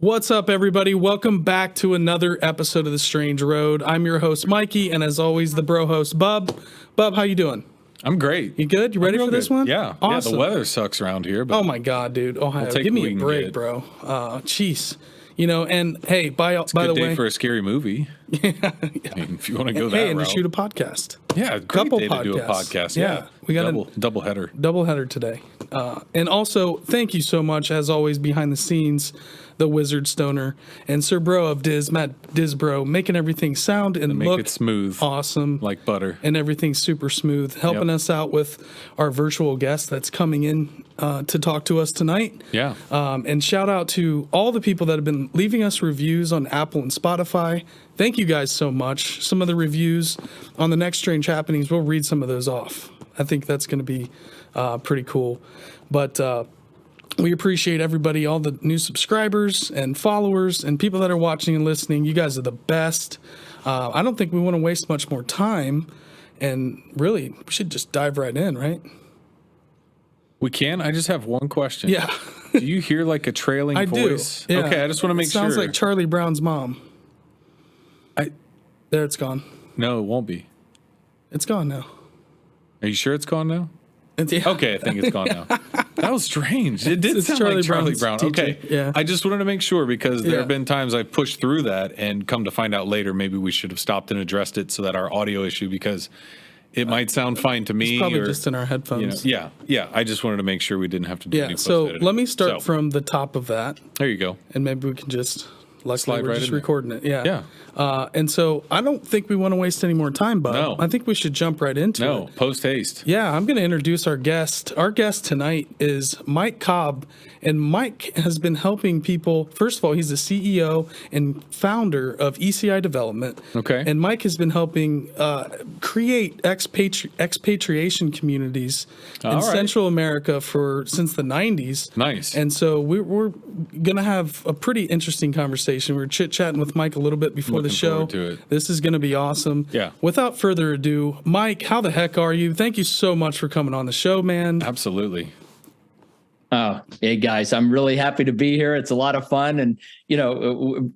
What's up, everybody? Welcome back to another episode of The Strange Road. I'm your host, Mikey, and as always, the bro host, Bub. Bub, how you doing? I'm great. You good? You ready for this one? Yeah. Awesome. Yeah, the weather sucks around here. But oh, my God, dude. Ohio, give me a break, bro. Jeez. You know, and hey, by the way. It's a good day for a scary movie. Yeah. I mean, if you want to go that route. And to shoot a podcast. Yeah, great day to do a podcast. Yeah. We got double header. Double header today. And also, thank you so much, as always, behind the scenes, the Wizard Stoner and Sir Bro of Diz, Matt Dizbro, making everything sound and make look it smooth, awesome, like butter, and everything super smooth. Helping us out with our virtual guest that's coming in to talk to us tonight. Yeah. And shout out to all the people that have been leaving us reviews on Apple and Spotify. Thank you guys so much. Some of the reviews on the next Strange Happenings, we'll read some of those off. I think that's going to be pretty cool. But we appreciate everybody, all the new subscribers and followers and people that are watching and listening. You guys are the best. I don't think we want to waste much more time. And really, we should just dive right in, right? We can. I just have one question. Yeah. Do you hear like a trailing voice? Do. Yeah. Okay, I just want to make sure. Sounds like Charlie Brown's mom. There, it's gone. No, it won't be. It's gone now. Are you sure it's gone now? Yeah. Okay, I think it's gone now. That was strange. It did sound Charlie like Charlie Brown's Brown. teacher. Okay. Yeah. I just wanted to make sure because there have been times I've pushed through that and come to find out later maybe we should have stopped and addressed it so that our audio issue, because it might sound fine to me. It's probably just in our headphones. You know, yeah. I just wanted to make sure we didn't have to do any post-editing. Let me start from the top of that. There you go. And maybe we can just... Slide we're right just in recording it. Yeah. Yeah. And so I don't think we want to waste any more time, Bub. No. I think we should jump right into it. No, post haste. Yeah, I'm going to introduce our guest. Our guest tonight is Mike Cobb. And Mike has been helping people. First of all, he's the CEO and founder of ECI Development. Okay. And Mike has been helping create expatriation communities in Central America since the 90s. Nice. And so we're going to have a pretty interesting conversation. We were chit-chatting with Mike a little bit before the show. To it. This is going to be awesome. Yeah. Without further ado, Mike, how the heck are you? Thank you so much for coming on the show, man. Absolutely. Oh, hey guys, I'm really happy to be here. It's a lot of fun, and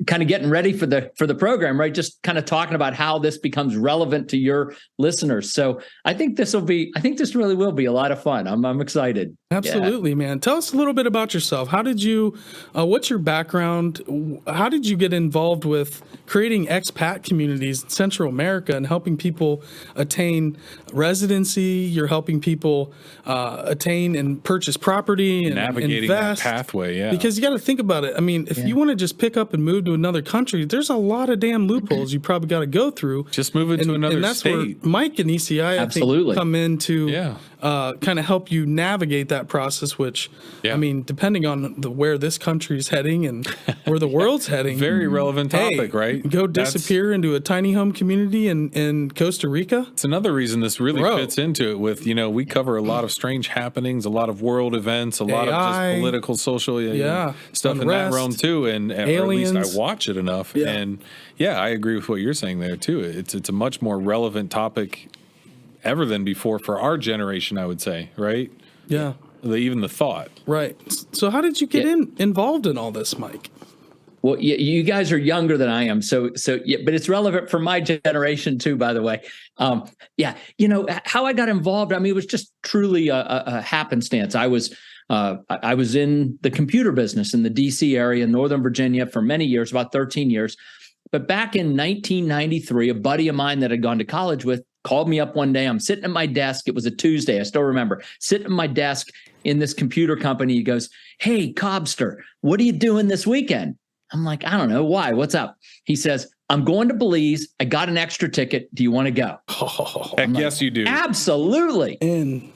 kind of getting ready for the program, right? Just kind of talking about how this becomes relevant to your listeners. So I think this really will be a lot of fun. I'm excited. Absolutely, man. Tell us a little bit about yourself. How did you? What's your background? How did you get involved with creating expat communities in Central America and helping people attain residency? You're helping people attain and purchase property and navigating invest. That pathway, yeah. Because you got to think about it. I mean, if you want to just pick up and move to another country, there's a lot of damn loopholes you probably got to go through. Just move it to another and that's state. Where Mike and ECI, I think, come in to kind of help you navigate that process, which, I mean, depending on where this country is heading and where the world's heading. Very relevant topic, right? Go disappear into a tiny home community in Costa Rica. It's another reason this really fits into it with, we cover a lot of strange happenings, a lot of world events, a lot of just political, social stuff in that realm too. And aliens. Or at least I watch it enough. Yeah. And I agree with what you're saying there too. It's a much more relevant topic ever than before for our generation, I would say, right? Yeah. Even the thought. Right. So how did you get involved in all this, Mike? Well, you guys are younger than I am, so but it's relevant for my generation too, by the way. How I got involved, I mean, it was just truly a happenstance. I was in the computer business in the DC area, Northern Virginia, for many years, about 13 years. But back in 1993, a buddy of mine that I'd gone to college with called me up one day. I'm sitting at my desk. It was a Tuesday. I still remember sitting at my desk in this computer company. He goes, "Hey, Cobster, what are you doing this weekend?" I'm like, "I don't know. Why? What's up?" He says, "I'm going to Belize. I got an extra ticket. Do you want to go?" Heck, yes, you do. Absolutely.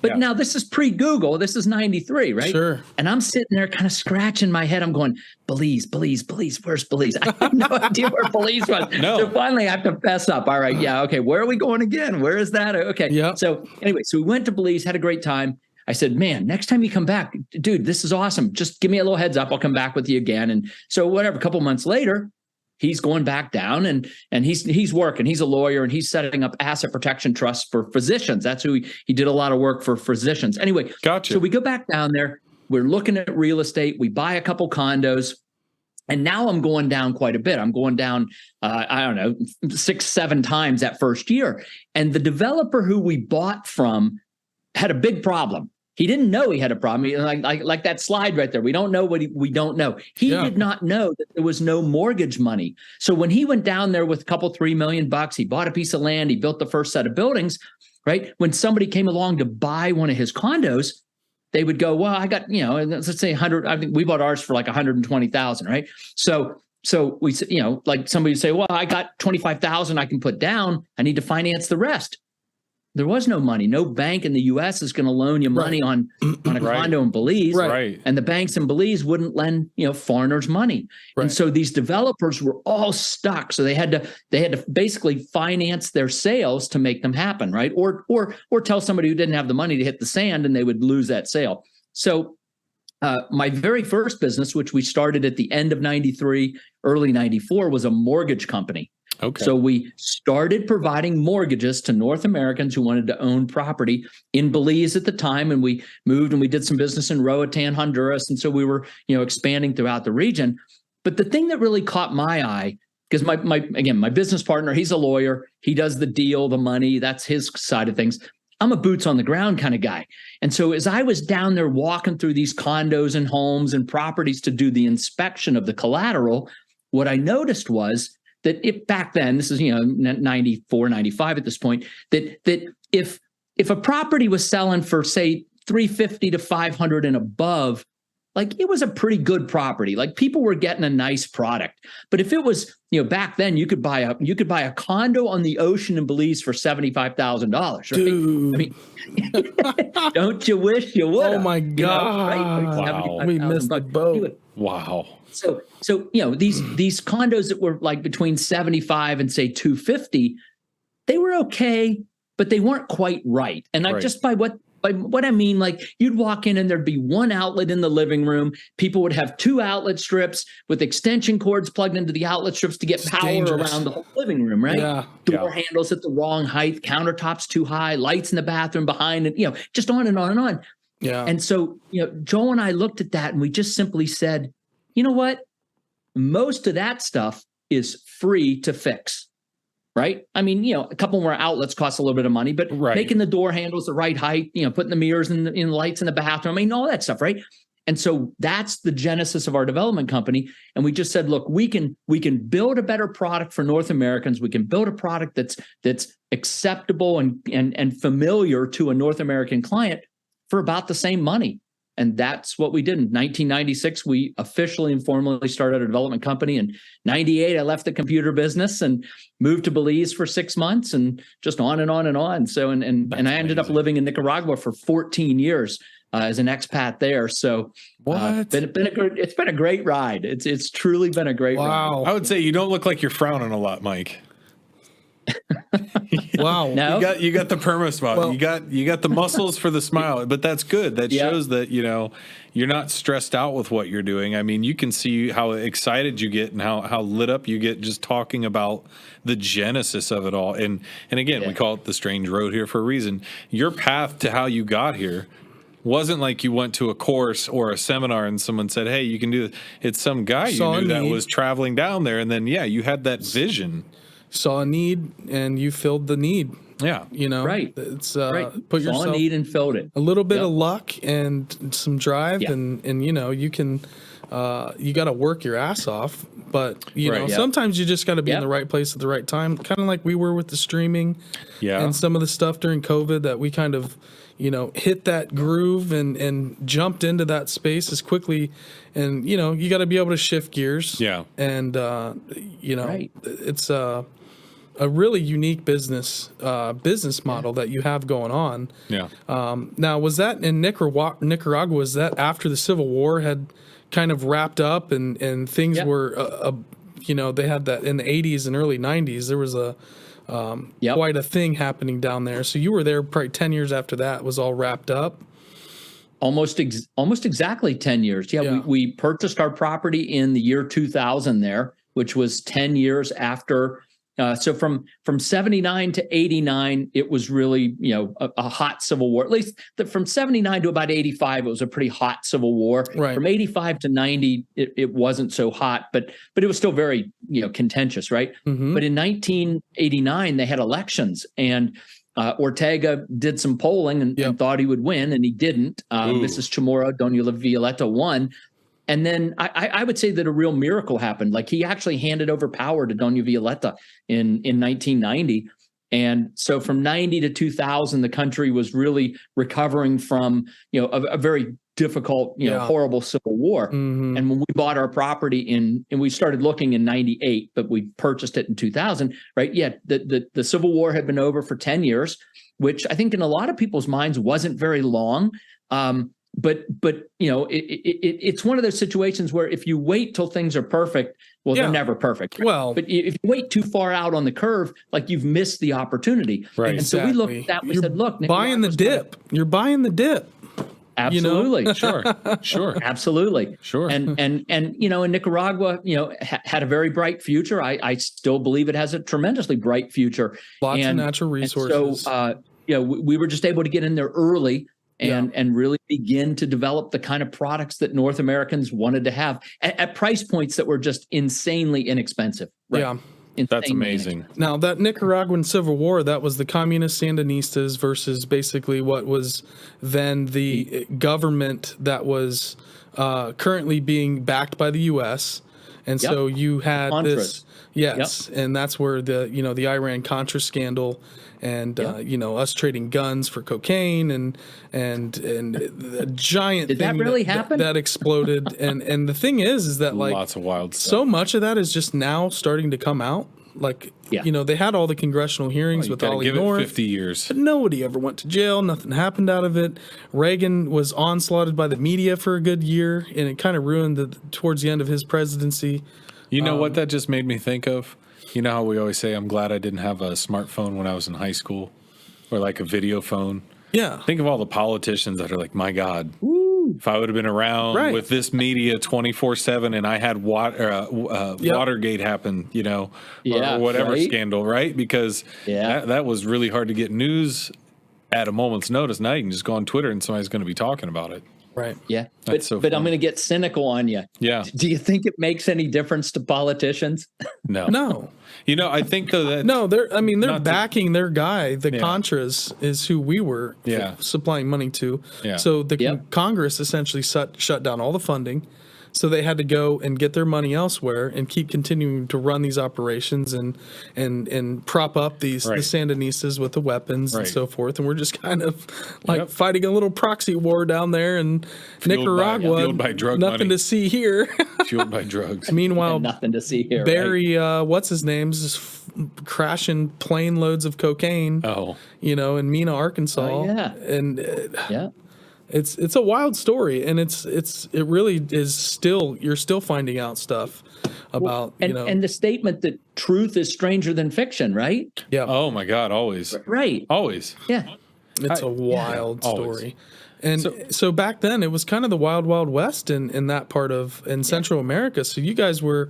But now this is pre-Google. This is 93, right? Sure. And I'm sitting there kind of scratching my head. I'm going, Belize. Where's Belize? I have no idea where Belize was. No. So finally I have to fess up. All right. Yeah. Okay. Where are we going again? Where is that? Okay. Yeah. So anyway, so we went to Belize, had a great time. I said, "Man, next time you come back, dude, this is awesome. Just give me a little heads up. I'll come back with you again." And so whatever, a couple months later, he's going back down and he's working. He's a lawyer and he's setting up asset protection trusts for physicians. That's who he did a lot of work for physicians. Anyway, gotcha. So we go back down there. We're looking at real estate. We buy a couple condos. And now I'm going down quite a bit. I'm going down, I don't know, 6-7 times that first year. And the developer who we bought from had a big problem. He didn't know he had a problem. Like that slide right there. We don't know what we don't know. He did not know that there was no mortgage money. So when he went down there with a couple, $3 million, he bought a piece of land, he built the first set of buildings, right? When somebody came along to buy one of his condos, they would go, well, I got, let's say 100, I think we bought ours for like 120,000, right? So we, like somebody would say, well, I got 25,000 I can put down. I need to finance the rest. There was no money. No bank in the U.S. is going to loan you money on a condo in Belize. Right. And the banks in Belize wouldn't lend, foreigners money. Right. And so these developers were all stuck. So they had to basically finance their sales to make them happen, right? Or tell somebody who didn't have the money to hit the sand and they would lose that sale. So my very first business, which we started at the end of 93, early 94, was a mortgage company. Okay. So we started providing mortgages to North Americans who wanted to own property in Belize at the time. And we moved and we did some business in Roatan, Honduras. And so we were, expanding throughout the region. But the thing that really caught my eye, because my business partner, he's a lawyer. He does the deal, the money, that's his side of things. I'm a boots on the ground kind of guy. And so as I was down there walking through these condos and homes and properties to do the inspection of the collateral, what I noticed was that if back then, this is 94, 95 at this point, that if a property was selling for say 350 to 500 and above, like it was a pretty good property. Like people were getting a nice product. But if it was, back then you could buy a condo on the ocean in Belize for $75,000. Right? Dude. I mean, don't you wish you would? Oh my God! Wow. We missed the boat. Wow. So these condos that were like between 75 and say 250, they were okay, but they weren't quite right. And just by what I mean, like you'd walk in and there'd be one outlet in the living room. People would have 2 outlet strips with extension cords plugged into the outlet strips to get power around the whole living room, right? Yeah. Door handles at the wrong height, countertops too high, lights in the bathroom behind, and just on and on and on. Yeah. And so, Joe and I looked at that and we just simply said, you know what? Most of that stuff is free to fix, right? I mean, a couple more outlets cost a little bit of money, but making the door handles the right height, putting the mirrors in the lights in the bathroom, I mean, all that stuff, right? And so that's the genesis of our development company. And we just said, look, we can build a better product for North Americans. We can build a product that's acceptable and familiar to a North American client for about the same money. And that's what we did. In 1996, we officially and formally started a development company. In 98, I left the computer business and moved to Belize for 6 months and just on and on and on. So, and I ended up living in Nicaragua for 14 years as an expat there. So it's been a great ride. It's truly been a great ride. I would say you don't look like you're frowning a lot, Mike. Wow. No? You got the perma spot. Well, you got the muscles for the smile, but that's good. That shows that, you're not stressed out with what you're doing. I mean, you can see how excited you get and how lit up you get just talking about the genesis of it all. And again, we call it the strange road here for a reason. Your path to how you got here wasn't like you went to a course or a seminar and someone said, hey, you can do this. It's some guy you knew that was traveling down there. And then, you had that vision. Saw a need and you filled the need. Yeah. Right. It's put yourself saw a need and filled it. A little bit of luck and some drive and you can you got to work your ass off, but sometimes you just got to be in the right place at the right time, kind of like we were with the streaming and some of the stuff during COVID that we kind of hit that groove and jumped into that space as quickly. And, you got to be able to shift gears. Yeah. And, it's a really unique business model that you have going on. Yeah. Now, was that in Nicaragua? Was that after the Civil War had kind of wrapped up and things were, they had that in the 80s and early 90s, there was quite a thing happening down there. So you were there probably 10 years after that was all wrapped up. Almost exactly 10 years. Yeah. We purchased our property in the year 2000 there, which was 10 years after So from 79 to 89, it was really, a hot civil war. At least from 79 to about 85, it was a pretty hot civil war. Right. From 85 to 90, it wasn't so hot, but it was still very, contentious, right? Mm-hmm. But in 1989, they had elections, and Ortega did some polling and thought he would win, and he didn't. Mrs. Chamorro, Doña Violeta won. And then I would say that a real miracle happened. Like, he actually handed over power to Doña Violeta in 1990. And so from 90 to 2000, the country was really recovering from, a very difficult, horrible civil war. Mm-hmm. And when we bought our property and we started looking in 98, but we purchased it in 2000, right? Yeah, the Civil War had been over for 10 years, which I think in a lot of people's minds wasn't very long. But it's one of those situations where if you wait till things are perfect, well, they're never perfect. Right? Well, but if you wait too far out on the curve, like, youve missed the opportunity. Right. And so we looked at that. We said, look, buying the dip. You're buying the dip. Absolutely. Sure. Absolutely. Sure. And in Nicaragua, had a very bright future. I still believe it has a tremendously bright future. Lots of natural resources. So, we were just able to get in there early and really begin to develop the kind of products that North Americans wanted to have at price points that were just insanely inexpensive. Right? Yeah. That's amazing. Now, that Nicaraguan Civil War, that was the communist Sandinistas versus basically what was then the government that was currently being backed by the U.S. And so you had this, and that's where the Iran-Contra scandal and us trading guns for cocaine and the giant Did thing that really happen? that exploded. and the thing is that, like, lots of wild stuff. So much of that is just now starting to come out. Like, they had all the congressional hearings with Ollie North. Give it 50 years. But nobody ever went to jail. Nothing happened out of it. Reagan was onslaughted by the media for a good year, and it kind of ruined towards the end of his presidency. You know what that just made me think of? You know how we always say, I'm glad I didn't have a smartphone when I was in high school, or like a video phone. Yeah. Think of all the politicians that are like, my God, if I would have been around with this media 24/7 and I had Watergate happen, or whatever scandal, right? Because that was really hard to get news at a moment's notice. Now you can just go on Twitter and somebody's going to be talking about it. Right. Yeah. But I'm going to get cynical on you. Yeah. Do you think it makes any difference to politicians? No. I think though that they're backing their guy. The Contras is who we were supplying money to. Yeah. So the Congress essentially shut down all the funding. So they had to go and get their money elsewhere and keep continuing to run these operations and prop up the Sandinistas with the weapons and so forth. And we're just kind of like fighting a little proxy war down there in Nicaragua. Fueled by drug nothing money. To see here. Fueled by drugs. Meanwhile, nothing to see here. Barry, what's his name, is crashing plane loads of cocaine. In Mena, Arkansas. It's a wild story, and it really is still, you're still finding out stuff about and the statement that truth is stranger than fiction, right? Yeah. Oh my God, always. Right. Always. Yeah. It's a wild story. And so back then it was kind of the wild, wild west in that part of Central America. So you guys were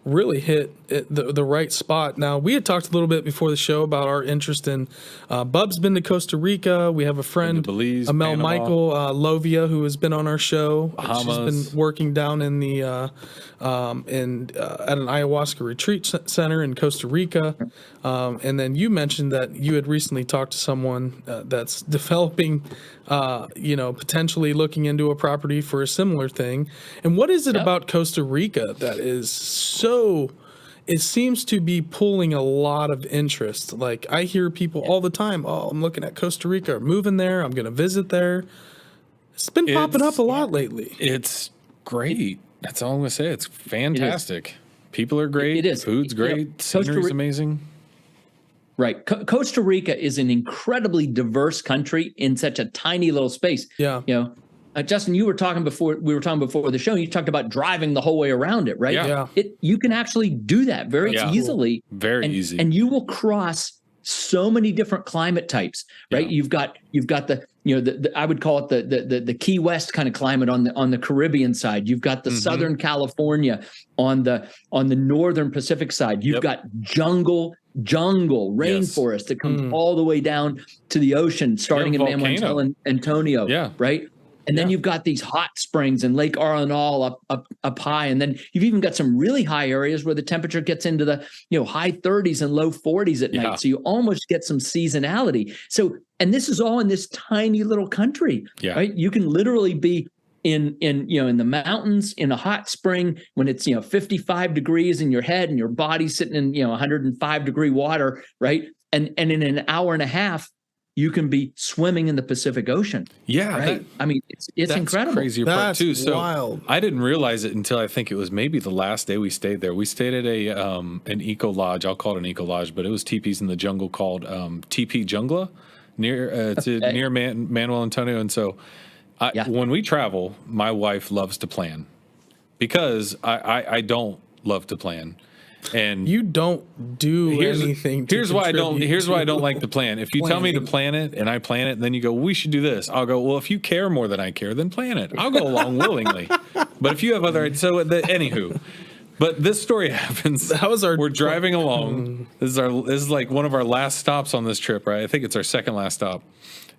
really hit at the right spot. Now, we had talked a little bit before the show about our interest in Bub's been to Costa Rica. We have a friend, Belize, Amel Panama. Michael Lovia, who has been on our show. Bahamas. She's been working down in the at an ayahuasca retreat center in Costa Rica. And then you mentioned that you had recently talked to someone that's developing, potentially looking into a property for a similar thing. And what is it about Costa Rica that is so, it seems to be pulling a lot of interest? Like, I hear people all the time, I'm looking at Costa Rica, I'm moving there, I'm going to visit there. It's been popping up a lot lately. It's great. That's all I'm going to say. It's fantastic. People are great. It is. Food's great. Scenery's amazing. Right. Costa Rica is an incredibly diverse country in such a tiny little space. Yeah. Justin, we were talking before the show. You talked about driving the whole way around it, right? Yeah. You can actually do that very easily. Very easy. And you will cross so many different climate types, right? Yeah. You've got the I would call it the Key West kind of climate on the Caribbean side. You've got the Southern California on the northern Pacific side. You've got jungle jungle, rainforest that comes all the way down to the ocean, starting in Manuel and Antonio, right? And then you've got these hot springs and Lake Arenal up high. And then you've even got some really high areas where the temperature gets into the high 30s and low 40s at night. So you almost get some seasonality. So, and this is all in this tiny little country, right? You can literally be in the mountains in a hot spring when it's 55 degrees in your head and your body's sitting in 105 degree water, right? And in an hour and a half, you can be swimming in the Pacific Ocean. Yeah. Right? I mean, it's incredible. Crazy part too. So wild. I didn't realize it until I think it was maybe the last day we stayed there. We stayed at an eco lodge. I'll call it an eco lodge, but it was teepees in the jungle called TP Jungla near Manuel Antonio. And so when we travel, my wife loves to plan because I don't love to plan. And you don't do anything. Here's why I don't like the plan. If you tell me to plan it and I plan it, then you go, we should do this. I'll go, well, if you care more than I care, then plan it. I'll go along willingly. But if you have anywho. But this story happens. We're driving along. This is like one of our last stops on this trip, right? I think it's our second last stop.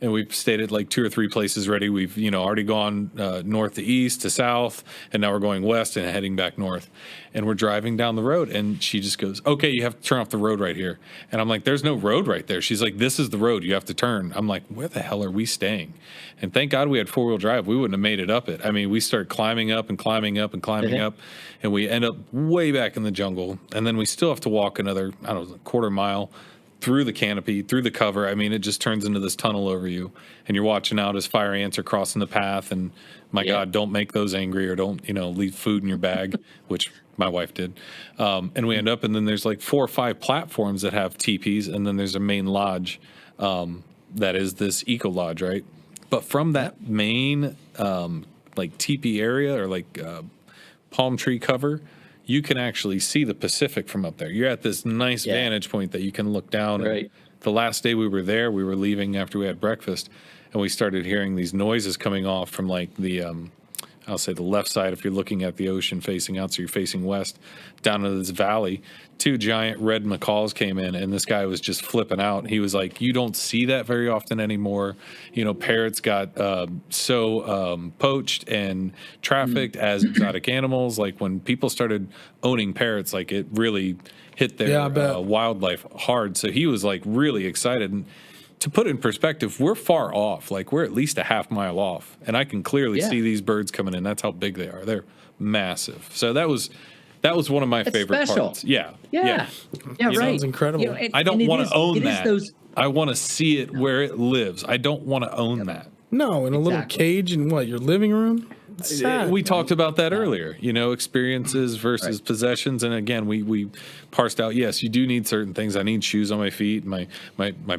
And we've stayed at like 2 or 3 places already. We've, already gone north to east to south, and now we're going west and heading back north. And we're driving down the road, and she just goes, okay, you have to turn off the road right here. And I'm like, there's no road right there. She's like, this is the road. You have to turn. I'm like, where the hell are we staying? And thank God we had 4-wheel drive. We wouldn't have made it up it. I mean, we start climbing up and climbing up and climbing up, and we end up way back in the jungle. And then we still have to walk another, quarter mile through the canopy, through the cover. I mean, it just turns into this tunnel over you, and you're watching out as fire ants are crossing the path. And my God, don't make those angry, or don't, leave food in your bag, which my wife did. And we end up, and then there's like 4 or 5 platforms that have teepees, and then there's a main lodge that is this eco lodge, right? But from that main like teepee area or like palm tree cover, you can actually see the Pacific from up there. You're at this nice vantage point that you can look down. Right. The last day we were there, we were leaving after we had breakfast, and we started hearing these noises coming off from like the, I'll say the left side if you're looking at the ocean facing out, so you're facing west, down into this valley. 2 giant red macaws came in, and this guy was just flipping out. He was like, you don't see that very often anymore. Parrots got so poached and trafficked as exotic animals. Like when people started owning parrots, like it really hit their wildlife hard. So he was like really excited. And to put it in perspective, we're far off. Like we're at least a half mile off, and I can clearly see these birds coming in. That's how big they are. They're massive. So that was one of my favorite parts. Yeah, right. Sounds incredible. I don't want to own that. I want to see it where it lives. I don't want to own that. No, in a little cage in your living room? We talked about that earlier, experiences versus possessions. And again, we parsed out, yes, you do need certain things. I need shoes on my feet, my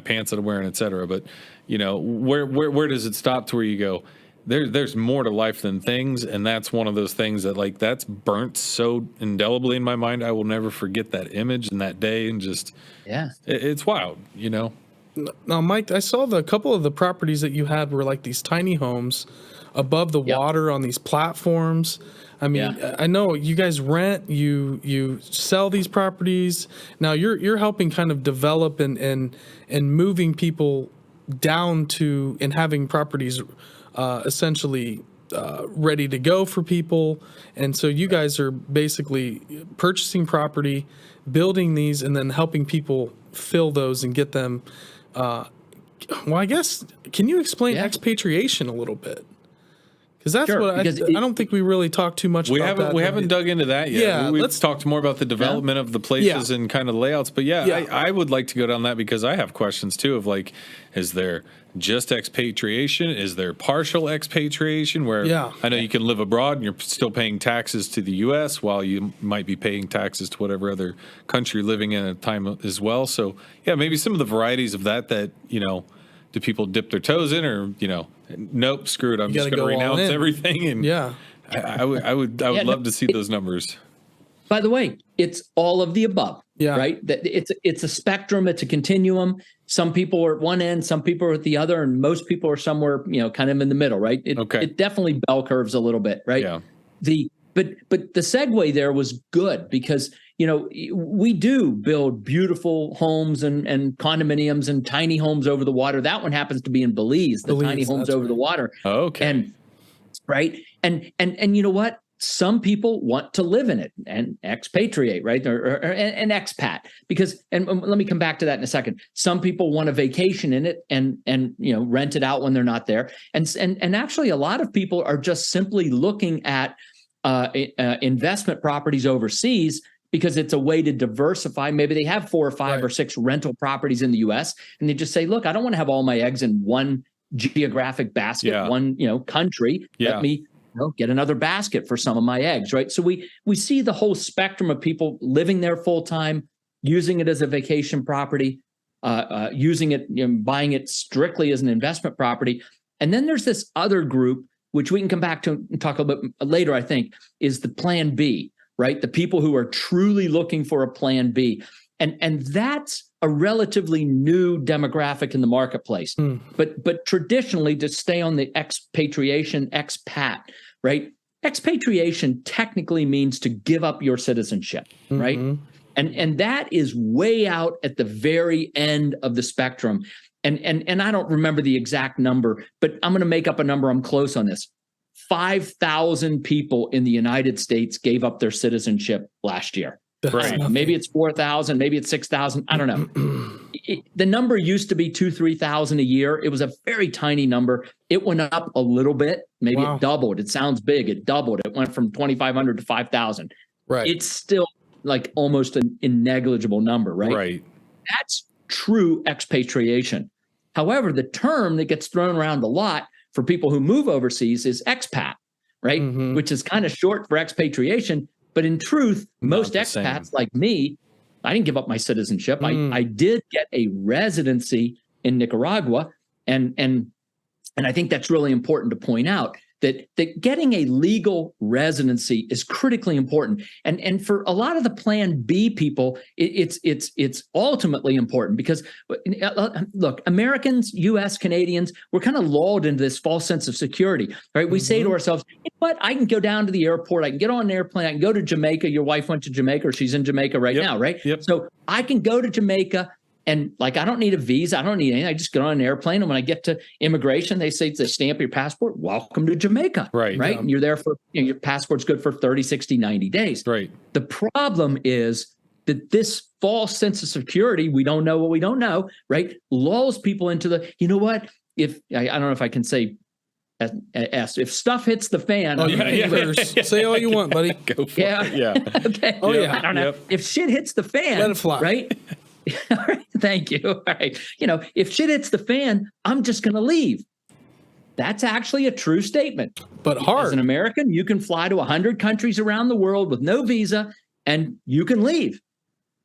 pants that I'm wearing, et cetera. But, where does it stop to where you go, there's more to life than things? And that's one of those things that that's burnt so indelibly in my mind. I will never forget that image and that day, and just, it's wild, Now, Mike, I saw a couple of the properties that you had were like these tiny homes above the water on these platforms. I mean, I know you guys rent, you sell these properties. Now you're helping kind of develop and moving people down to and having properties essentially ready to go for people. And so you guys are basically purchasing property, building these, and then helping people fill those and get them. Well, I guess, can you explain expatriation a little bit? Because that's what I don't think we really talked too much about that. We haven't dug into that yet. Yeah, let's talk more about the development of the places and kind of layouts. But I would like to go down that, because I have questions too of like, is there just expatriation? Is there partial expatriation where I know you can live abroad and you're still paying taxes to the U.S. while you might be paying taxes to whatever other country you're living in at a time as well. So maybe some of the varieties of that, do people dip their toes in, or, nope, screw it, I'm just going to renounce everything. And I would love to see those numbers. By the way, it's all of the above, right? It's a spectrum. It's a continuum. Some people are at one end, some people are at the other, and most people are somewhere, kind of in the middle, right? It definitely bell curves a little bit, right? Yeah. but the segue there was good because, we do build beautiful homes and condominiums and tiny homes over the water. That one happens to be in Belize, the tiny homes over the water. Okay. And right. And you know what? Some people want to live in it and expatriate, right? Or an expat, because, and let me come back to that in a second. Some people want a vacation in it and rent it out when they're not there. And actually a lot of people are just simply looking at investment properties overseas because it's a way to diversify. Maybe they have 4 or 5 or 6 rental properties in the US and they just say, look, I don't want to have all my eggs in one geographic basket, one, country. Let me get another basket for some of my eggs, right? So we see the whole spectrum of people living there full time, using it as a vacation property, using it, buying it strictly as an investment property. And then there's this other group, which we can come back to and talk a little bit later, I think, is the plan B, right? The people who are truly looking for a plan B. And that's a relatively new demographic in the marketplace. But traditionally, to stay on the expatriation, expat, right? Expatriation technically means to give up your citizenship, right? And that is way out at the very end of the spectrum. And I don't remember the exact number, but I'm going to make up a number. I'm close on this. 5,000 people in the United States gave up their citizenship last year. Right. Maybe it's 4,000, maybe it's 6,000. I don't know. The number used to be 2,000-3,000 a year. It was a very tiny number. It went up a little bit. Maybe it doubled. It sounds big. It doubled. It went from 2,500 to 5,000. Right. It's still like almost an negligible number, right? Right. That's true expatriation. However, the term that gets thrown around a lot for people who move overseas is expat, right? Which is kind of short for expatriation. But in truth, most expats like me, I didn't give up my citizenship. I did get a residency in Nicaragua. And I think that's really important to point out that getting a legal residency is critically important. And for a lot of the Plan B people, it's ultimately important because, look, Americans, US, Canadians, we're kind of lulled into this false sense of security, right? We say to ourselves, you know what, I can go down to the airport, I can get on an airplane, I can go to Jamaica. Your wife went to Jamaica, or she's in Jamaica right now, right? So I can go to Jamaica. And like, I don't need a visa. I don't need anything. I just get on an airplane. And when I get to immigration, they say to stamp your passport, welcome to Jamaica. Right. Right. Yeah. And you're there for, your passport's good for 30, 60, 90 days. Right. The problem is that this false sense of security, we don't know what we don't know, right? Lulls people into the, you know what? If I don't know if I can say if stuff hits the fan. Say all you want, buddy. Go for it. Yeah. Okay. Oh, yeah. I don't know. If shit hits the fan, let it fly. Right? All right. Thank you. All right. If shit hits the fan, I'm just going to leave. That's actually a true statement. But hard. As an American, you can fly to 100 countries around the world with no visa and you can leave.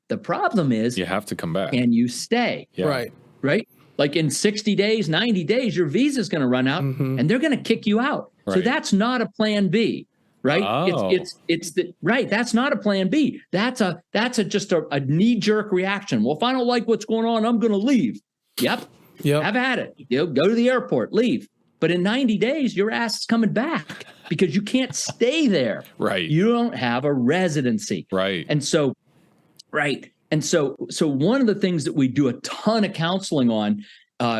The problem is you have to come back. And you stay. Yeah. Right. Right. Like in 60 days, 90 days, your visa is going to run out and they're going to kick you out. Right. So that's not a plan B. Right. Oh. It's right. That's not a plan B. That's just a knee-jerk reaction. Well, if I don't like what's going on, I'm going to leave. Yep. Have at it. Go to the airport, leave. But in 90 days, your ass is coming back because you can't stay there. Right. You don't have a residency. Right. And so, so one of the things that we do a ton of counseling on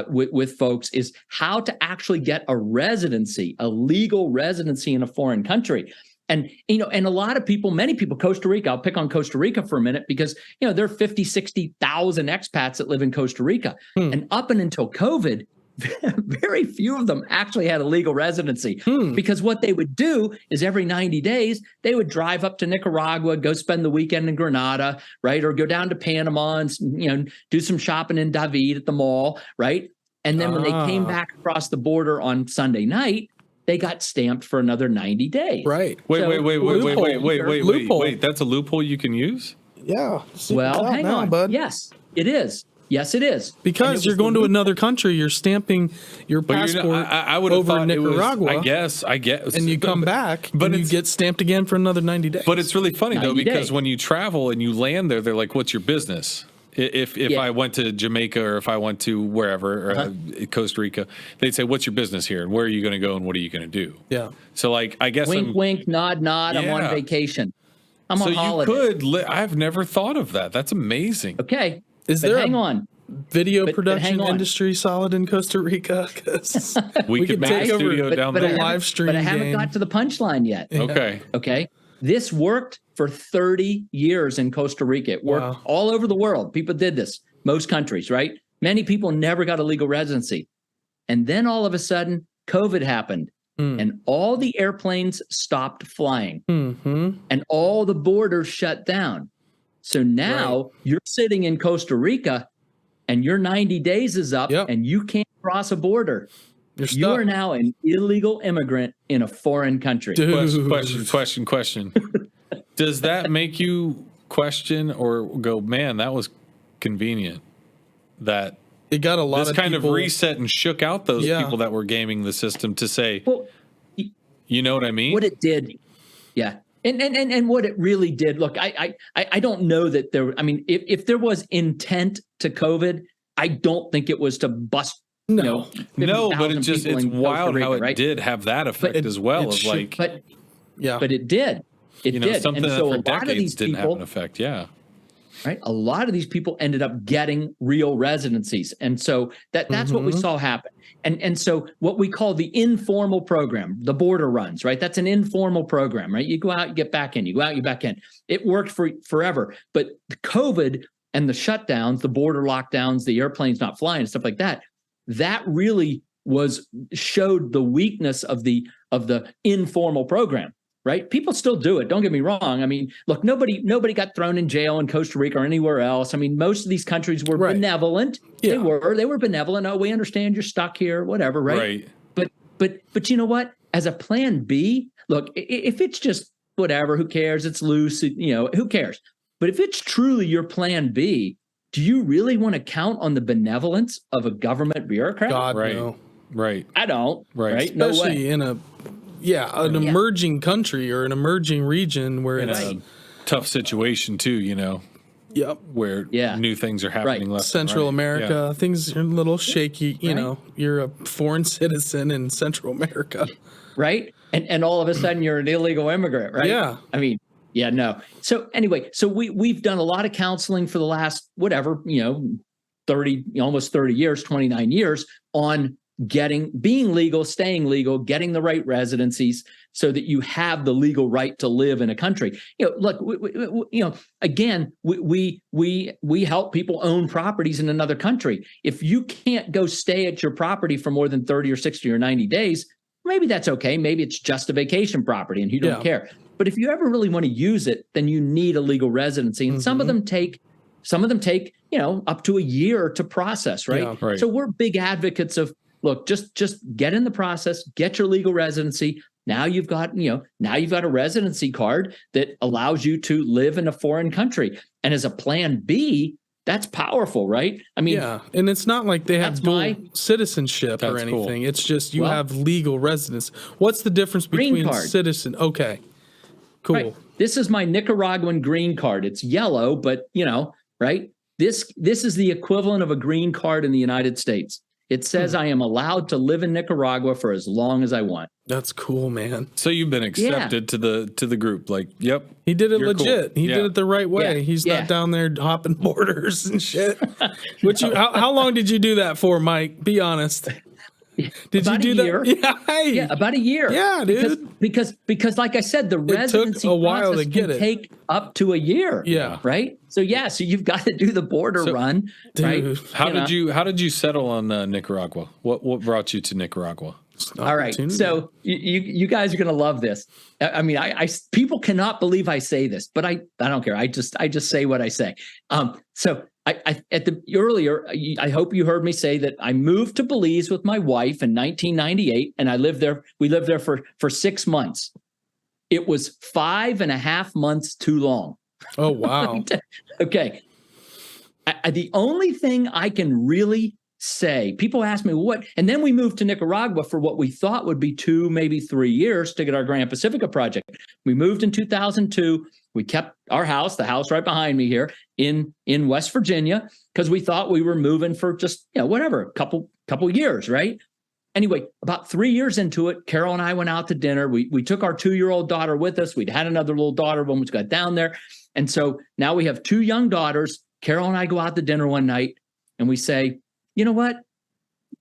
with folks is how to actually get a residency, a legal residency in a foreign country. And, and a lot of people, many people, Costa Rica, I'll pick on Costa Rica for a minute because, there are 50, 60,000 expats that live in Costa Rica. And up and until COVID, very few of them actually had a legal residency because what they would do is every 90 days, they would drive up to Nicaragua, go spend the weekend in Granada, right? Or go down to Panama and, do some shopping in David at the mall, right? And then when they came back across the border on Sunday night, they got stamped for another 90 days. Right. Wait. That's a loophole you can use? Yeah. Well, hang on, bud. Yes, it is. Yes, it is. Because you're going to another country, you're stamping your passport I would have over thought Nicaragua. I guess. And you come back, and you get stamped again for another 90 days. But it's really funny, though, because days. when you travel and you land there, they're like, what's your business? If I went to Jamaica or if I went to wherever, or Costa Rica, they'd say, "What's your business here? And where are you going to go? And what are you going to do?" Yeah. So like, I guess Wink, wink, nod, nod. I'm on vacation. I'm on holiday. You could. I've never thought of that. That's amazing. Okay. Is there hang on. Video production industry solid in Costa Rica? Because we could make a studio down there. Live stream. But I haven't got to the punchline yet. Okay. Okay. This worked for 30 years in Costa Rica. It worked all over the world. People did this. Most countries, right? Many people never got a legal residency. And then all of a sudden, COVID happened. And all the airplanes stopped flying. And all the borders shut down. So now you're sitting in Costa Rica and your 90 days is up and you can't cross a border. You are now an illegal immigrant in a foreign country. Question. Does that make you question or go, man, that was convenient? That it got a lot this of kind people, of reset and shook out those people that were gaming the system to say, well, you know what I mean? What it did. Yeah. And what it really did. Look, I don't know that there, I mean, if there was intent to COVID, I don't think it was to bust. No, but it's wild how it did have that effect as well. But it did. It did. Something and so that for a lot of these didn't people, have an effect. Yeah. Right. A lot of these people ended up getting real residencies. And so that's what we saw happen. And so what we call the informal program, the border runs, right? That's an informal program, right? You go out, you get back in, you go out, you back in. It worked for forever. But the COVID and the shutdowns, the border lockdowns, the airplanes not flying and stuff like that, that really showed the weakness of the informal program. Right? People still do it. Don't get me wrong. I mean, look, nobody got thrown in jail in Costa Rica or anywhere else. I mean, most of these countries were benevolent. Yeah. They were benevolent. Oh, we understand you're stuck here, whatever, right? But you know what? As a plan B, look, if it's just whatever, who cares? It's loose, who cares? But if it's truly your plan B, do you really want to count on the benevolence of a government bureaucrat? God, no. Right. I don't. Right. Especially in an emerging country or an emerging region where it's a tough situation too, where new things are happening left Central America, things are a little shaky, you're a foreign citizen in Central America. Right? And all of a sudden you're an illegal immigrant, right? Yeah. I mean, no. So anyway, we've done a lot of counseling for the last, 30, almost 30 years, 29 years on being legal, staying legal, getting the right residencies so that you have the legal right to live in a country. Look, again, we help people own properties in another country. If you can't go stay at your property for more than 30 or 60 or 90 days, maybe that's okay. Maybe it's just a vacation property and you don't care. But if you ever really want to use it, then you need a legal residency. And some of them take, up to a year to process, right? Yeah, right. So we're big advocates of, look, just get in the process, get your legal residency. Now you've got a residency card that allows you to live in a foreign country. And as a plan B, that's powerful, right? I mean, and it's not like they have dual citizenship or anything. Cool. It's just you have legal residence. What's the difference between citizen? Okay, cool. Right. This is my Nicaraguan green card. It's yellow, but right? This is the equivalent of a green card in the United States. It says I am allowed to live in Nicaragua for as long as I want. That's cool, man. So you've been accepted to the group. Like, yep. He did it legit. Cool. He did it the right way. Yeah. He's not down there hopping borders and shit. How long did you do that for, Mike? Be honest. Did about you do a year. that? Yeah, about a year. Yeah, dude. Because like I said, the residency took a while to get can take up to a year. Yeah. Right. So you've got to do the border run. Dude, right. How did you settle on Nicaragua? What brought you to Nicaragua? All right. So you guys are going to love this. I mean, I people cannot believe I say this, but I don't care. I just say what I say. So I I hope you heard me say that I moved to Belize with my wife in 1998, and we lived there for 6 months. It was 5.5 months too long. Oh, wow. Okay. The only thing I can really say, people ask me, what? And then we moved to Nicaragua for what we thought would be 2, maybe 3 years to get our Grand Pacifica project. We moved in 2002. We kept our house, the house right behind me here in West Virginia, because we thought we were moving for just, whatever, a couple years, right? Anyway, about 3 years into it, Carol and I went out to dinner. We took our 2-year-old daughter with us. We'd had another little daughter when we got down there. And so now we have 2 young daughters. Carol and I go out to dinner one night and we say, you know what?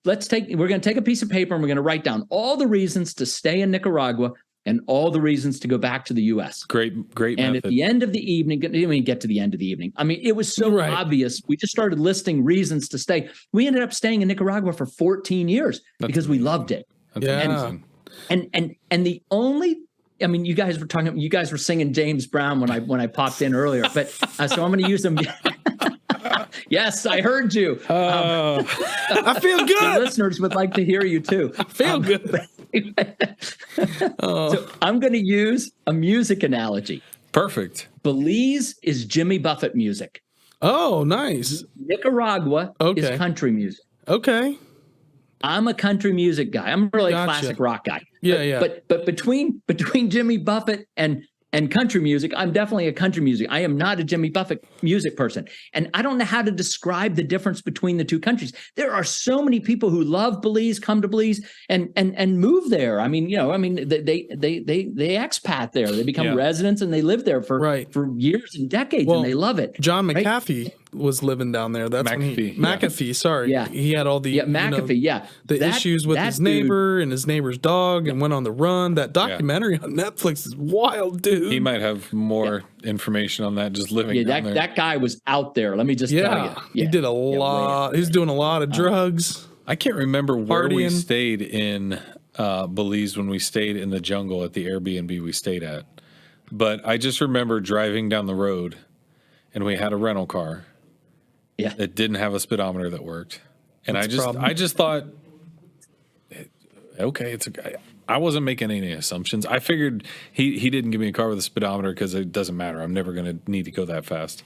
We're going to take a piece of paper and we're going to write down all the reasons to stay in Nicaragua and all the reasons to go back to the U.S. Great And method. at the end of the evening, didn't even get to the end of the evening. I mean, it was so obvious. We just started listing reasons to stay. We ended up staying in Nicaragua for 14 years because we loved it. That's amazing. And the only, I mean, you guys were singing James Brown when I popped in earlier, but so I'm going to use them. Yes, I heard you. I feel good. The listeners would like to hear you too. I feel good. So I'm going to use a music analogy. Perfect. Belize is Jimmy Buffett music. Oh, nice. Nicaragua is country music. Okay. I'm a country music guy. I'm really a classic rock guy. Yeah. But between Jimmy Buffett and country music, I'm definitely a country music. I am not a Jimmy Buffett music person. And I don't know how to describe the difference between the two countries. There are so many people who love Belize, come to Belize and move there. I mean, they expat there. They become residents and they live there for years and decades and they love it. John McAfee was living down there. That's McAfee. McAfee, sorry. Yeah. He had all the McAfee, the issues with his neighbor and his neighbor's dog and went on the run. That documentary on Netflix is wild, dude. He might have more information on that just living down there. That guy was out there. Let me just tell you. He did a lot. He was doing a lot of drugs. I can't remember where we Partying. stayed in Belize when we stayed in the jungle at the Airbnb we stayed at. But I just remember driving down the road and we had a rental car. Yeah. That didn't have a speedometer that worked. And I just thought, okay, I wasn't making any assumptions. I figured he didn't give me a car with a speedometer because it doesn't matter. I'm never going to need to go that fast.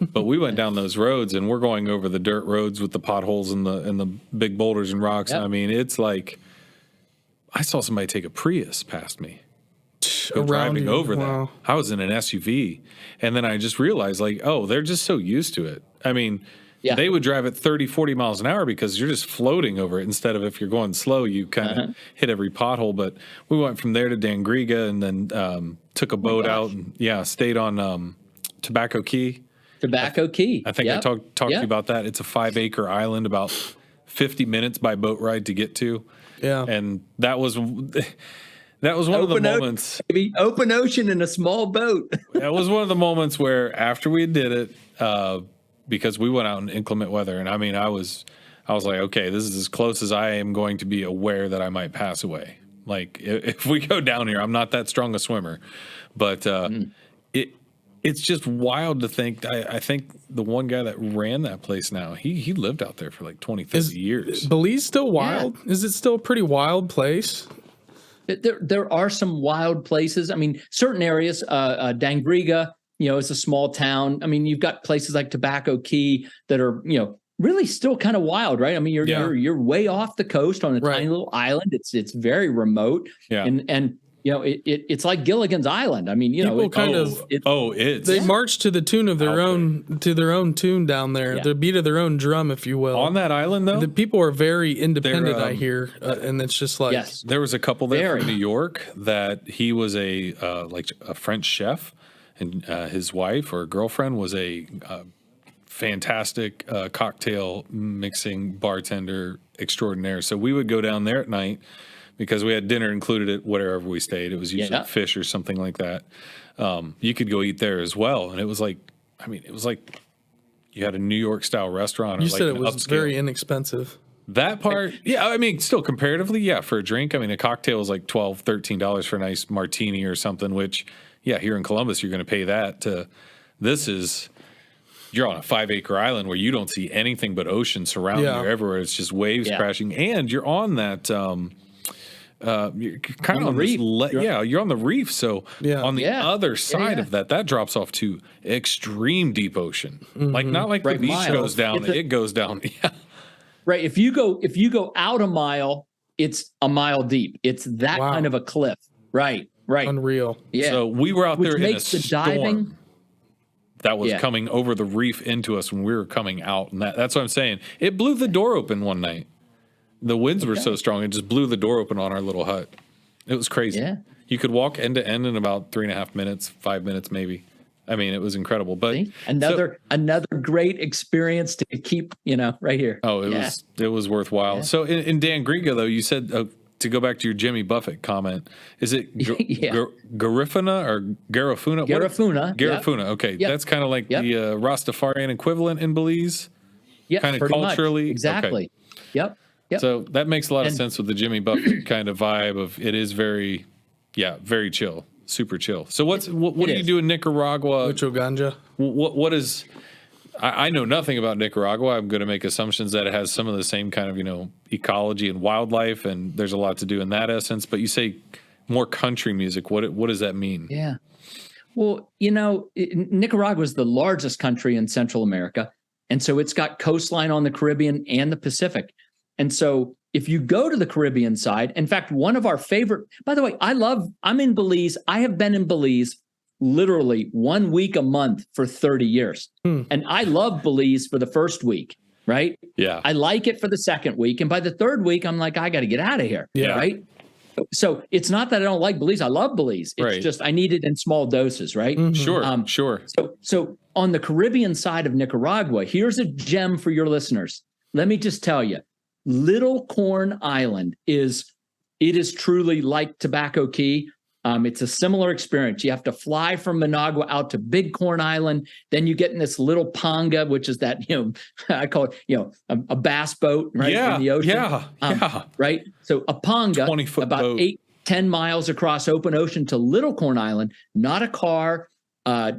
But we went down those roads and we're going over the dirt roads with the potholes and the big boulders and rocks. Yep. I mean, it's like I saw somebody take a Prius past me. Driving over that. I was in an SUV. And then I just realized, like, oh, they're just so used to it. I mean, they would drive at 30, 40 miles an hour because you're just floating over it instead of if you're going slow, you kind of hit every pothole. But we went from there to Dangriga and then took a boat out and, stayed on Tobacco Key. Tobacco Key. I think I talked to you about that. It's a 5-acre island, about 50 minutes by boat ride to get to. Yeah. And that was one of the moments. Open ocean in a small boat. That was one of the moments where after we did it, because we went out in inclement weather, and I mean, I was like, okay, this is as close as I am going to be aware that I might pass away. Like if we go down here, I'm not that strong a swimmer, but it's just wild to think. I think the one guy that ran that place now, he lived out there for like 20, 30 years. Is Belize still wild? Yeah. Is it still a pretty wild place? There are some wild places. I mean, certain areas, Dangriga, it's a small town. I mean, you've got places like Tobacco Key that are, really still kind of wild, right? I mean, you're way off the coast on a tiny little island. It's very remote. Yeah. And it's like Gilligan's Island. I mean, people they march to the tune of their own tune down there, the beat of their own drum, if you will. On that island, though, the people are very independent. I hear, and it's just like there was a couple there from New York that he was a French chef, and his wife or girlfriend was a fantastic cocktail mixing bartender extraordinaire. So we would go down there at night, because we had dinner included at wherever we stayed. It was usually fish or something like that. You could go eat there as well. And it was like you had a New York style restaurant. You said it was very inexpensive. That part, I mean, still comparatively, for a drink. I mean, a cocktail is like $12, $13 for a nice martini or something, which, here in Columbus, you're going to pay that. You're on a 5-acre island where you don't see anything but ocean surrounding you everywhere. It's just waves crashing. And you're on that... you're kind of on the reef. You're on the reef. So on the other side of that drops off to extreme deep ocean. Mm-hmm. Like not like the beach goes down, it goes down. Right. If you go out a mile, it's a mile deep. It's that kind of a cliff. Right. Right. Unreal. Yeah. So we were out Which there in a makes the storm diving that was coming over the reef into us when we were coming out. And that's what I'm saying. It blew the door open one night. The winds were so strong, it just blew the door open on our little hut. It was crazy. Yeah. You could walk end to end in about 3.5 minutes, 5 minutes maybe. I mean, it was incredible. But see? Another great experience to keep, right here. Oh, it was worthwhile. Yeah. So in Dan Griga, though, you said to go back to your Jimmy Buffett comment, is it Garifuna or Garifuna? Garifuna. Garifuna. Yep. Okay, that's kind of like the Rastafarian equivalent in Belize. Yeah, kind of culturally. Much. Exactly. Okay. Yep. So that makes a lot of sense with the Jimmy Buffett kind of vibe of it is very chill, super chill. So what do you do in Nicaragua? Mucho ganja. What is? I know nothing about Nicaragua. I'm going to make assumptions that it has some of the same kind of ecology and wildlife, and there's a lot to do in that essence. But you say more country music. What does that mean? Yeah. Well, Nicaragua is the largest country in Central America, and so it's got coastline on the Caribbean and the Pacific. And so if you go to the Caribbean side, in fact, one of our favorite, by the way, I'm in Belize. I have been in Belize literally 1 week a month for 30 years. And I love Belize for the first week, right? Yeah. I like it for the second week. And by the third week, I'm like, I got to get out of here. Yeah. Right. So it's not that I don't like Belize. I love Belize. It's just, I need it in small doses. Right. Mm-hmm. Sure. So on the Caribbean side of Nicaragua, here's a gem for your listeners. Let me just tell you, Little Corn Island is truly like Tobacco Key. It's a similar experience. You have to fly from Managua out to Big Corn Island. Then you get in this little panga, which is that, I call it, a bass boat, right? In the ocean. Yeah. Right. So a panga, 20-foot about boat. 8-10 miles across open ocean to Little Corn Island, not a car,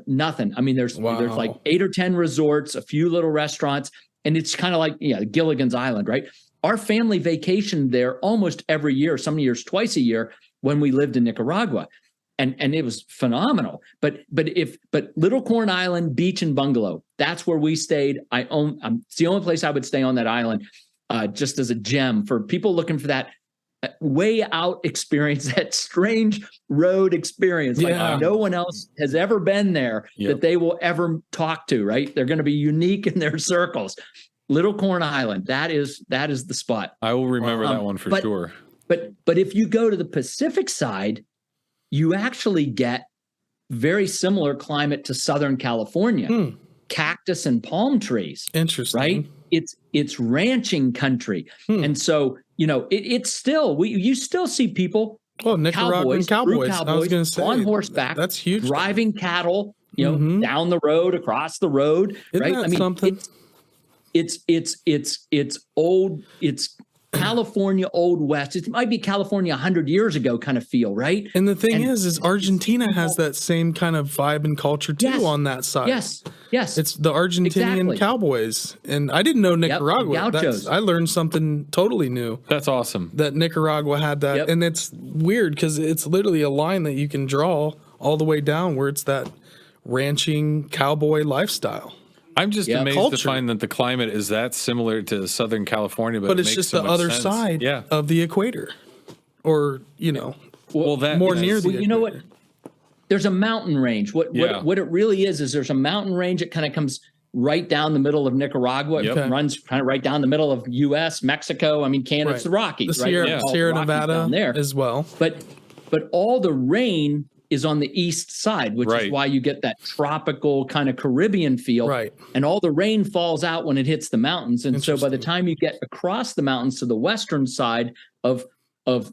nothing. I mean, there's like 8 or 10 resorts, a few little restaurants, and it's kind of like, Gilligan's Island, right? Our family vacationed there almost every year, some years twice a year when we lived in Nicaragua. And it was phenomenal. But Little Corn Island Beach and Bungalow, that's where we stayed. It's the only place I would stay on that island, just as a gem for people looking for that way out experience, that strange road experience. Like no one else has ever been there that they will ever talk to, right? They're going to be unique in their circles. Little Corn Island, that is the spot. I will remember that one for sure. But if you go to the Pacific side, you actually get very similar climate to Southern California, cactus and palm trees. Interesting, right? It's ranching country, and so it's still you still see people. Oh, Nicaraguan cowboys. I was going to say on horseback. That's huge. Driving cattle, down the road, across the road. Isn't right? that something? It's old. It's California Old West. It might be California 100 years ago kind of feel, right? And the thing is Argentina has that same kind of vibe and culture too on that side. Yes. It's the Argentinian cowboys. And I didn't know Nicaragua. I learned something totally new. That's awesome. That Nicaragua had that. Yep. And it's weird because it's literally a line that you can draw all the way down where it's that ranching cowboy lifestyle. I'm just amazed to find that the climate is that similar to Southern California, but it's just the other side of the equator, or more near the equator. You know what? There's a mountain range. What it really is there's a mountain range that kind of comes right down the middle of Nicaragua. It runs kind of right down the middle of U.S., Mexico. I mean, Canada, it's the Rockies, the Sierra Nevada down there as well. But all the rain is on the east side, which is why you get that tropical kind of Caribbean feel. Right. And all the rain falls out when it hits the mountains. And so by the time you get across the mountains to the western side of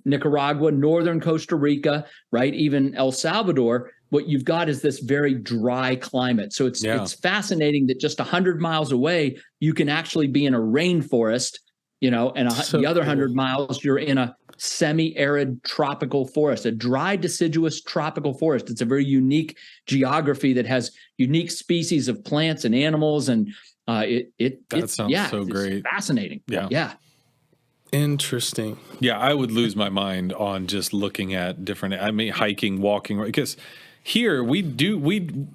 Nicaragua, northern Costa Rica, right, even El Salvador, what you've got is this very dry climate. So it's fascinating that just 100 miles away, you can actually be in a rainforest, and the other 100 miles, you're in a semi-arid tropical forest, a dry deciduous tropical forest. It's a very unique geography that has unique species of plants and animals, and it sounds so great. It's fascinating. Yeah. Interesting. Yeah, I would lose my mind on just looking at different. I mean, hiking, walking, because here we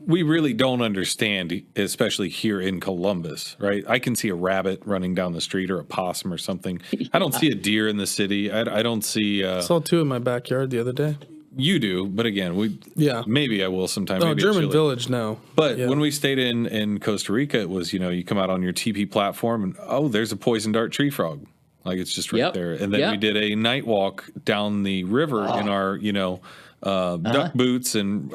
really don't understand, especially here in Columbus, right? I can see a rabbit running down the street or a possum or something. I don't see a deer in the city. I don't see. I saw two in my backyard the other day. You do, but again, maybe I will sometime. No, maybe German Village, no. But when we stayed in Costa Rica, it was, you come out on your teepee platform and there's a poison dart tree frog. Like it's just right there. And then we did a night walk down the river in our, duck boots and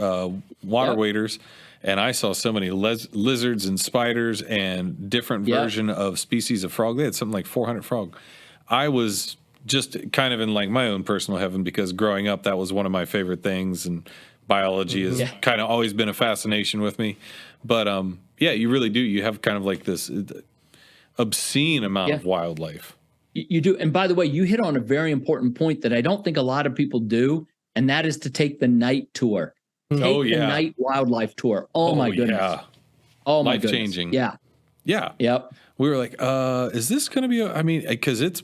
water waders. And I saw so many lizards and spiders and different version of species of frog. They had something like 400 frog. I was just kind of in like my own personal heaven because growing up, that was one of my favorite things. And biology has kind of always been a fascination with me. But you really do. You have kind of like this obscene amount of wildlife. You do. And by the way, you hit on a very important point that I don't think a lot of people do, and that is to take the night tour. Take the night wildlife tour. Oh my goodness. Yeah. Oh my goodness. Life-changing. Yeah. Yeah. Yep. We were like, is this going to be, because it's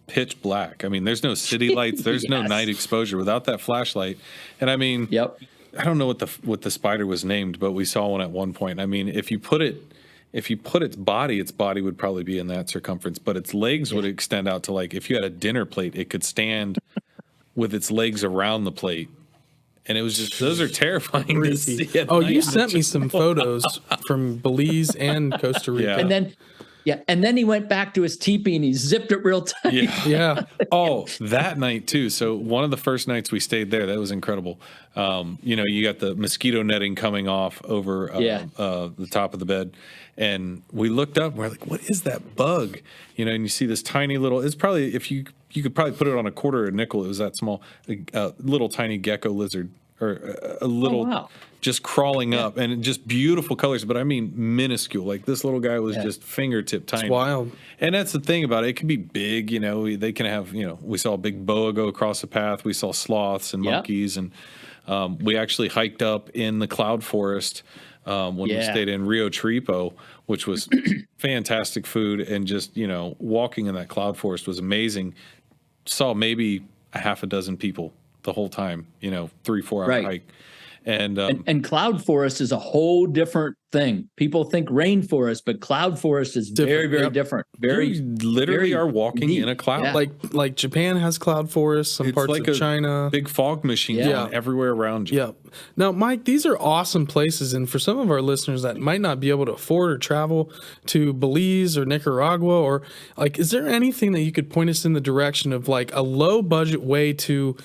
pitch black. I mean, there's no city lights. There's no night exposure without that flashlight. And I mean, I don't know what the spider was named, but we saw one at one point. I mean, if you put its body would probably be in that circumference, but its legs would extend out to like, if you had a dinner plate, it could stand with its legs around the plate. And it was just, those are terrifying to see. You sent me some photos from Belize and Costa Rica. And then he went back to his teepee and he zipped it real tight. Yeah. Oh, that night too. So one of the first nights we stayed there, that was incredible. You got the mosquito netting coming off over the top of the bed. And we looked up and we're like, what is that bug? And you see this tiny little, it's probably, if you could probably put it on a quarter or a nickel, it was that small, little tiny gecko lizard or a little just crawling up and just beautiful colors. But I mean, minuscule. Like this little guy was just fingertip tiny. It's wild. And that's the thing about it. It can be big, they can have, we saw a big boa go across the path. We saw sloths and monkeys. And we actually hiked up in the cloud forest when we stayed in Rio Tripo, which was fantastic food. And just, walking in that cloud forest was amazing. Saw maybe a half a dozen people the whole time, 3-4 hour hike. And cloud forest is a whole different thing. People think rainforest, but cloud forest is very, very different. You literally are walking in a cloud. Yeah. Like Japan has cloud forests, some parts of China. Big fog machine everywhere around you. Yeah. Now, Mike, these are awesome places. And for some of our listeners that might not be able to afford or travel to Belize or Nicaragua, or is there anything that you could point us in the direction of a low budget way to,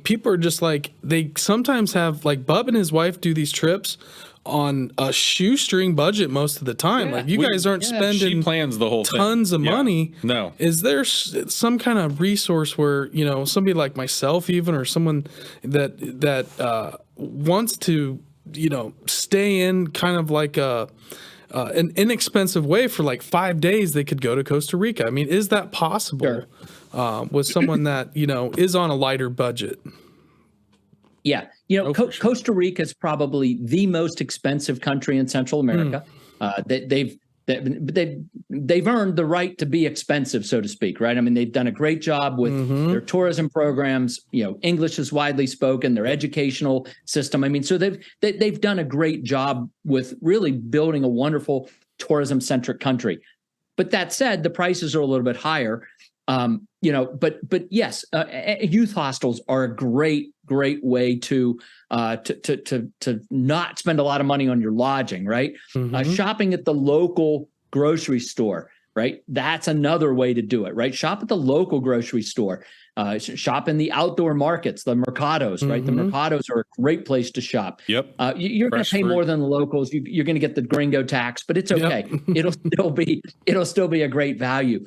people are just they sometimes have, Bub and his wife do these trips on a shoestring budget most of the time. You guys aren't spending she plans the whole tons of money. No. Is there some kind of resource where, somebody like myself even, or someone that wants to, stay in kind of an inexpensive way for 5 days, they could go to Costa Rica? I mean, is that possible with someone that, is on a lighter budget? Yeah. Costa Rica is probably the most expensive country in Central America. They've earned the right to be expensive, so to speak, right? I mean, they've done a great job with their tourism programs. English is widely spoken, their educational system. I mean, so they've done a great job with really building a wonderful tourism-centric country. But that said, the prices are a little bit higher. But yes, youth hostels are a great way to not spend a lot of money on your lodging, right? Shopping at the local grocery store, right? That's another way to do it, right? Shop at the local grocery store. Shop in the outdoor markets, the mercados, right? The mercados are a great place to shop. Yep. You're going to pay more than the locals. You're going to get the gringo tax, but it's okay. Yep. It'll still be a great value.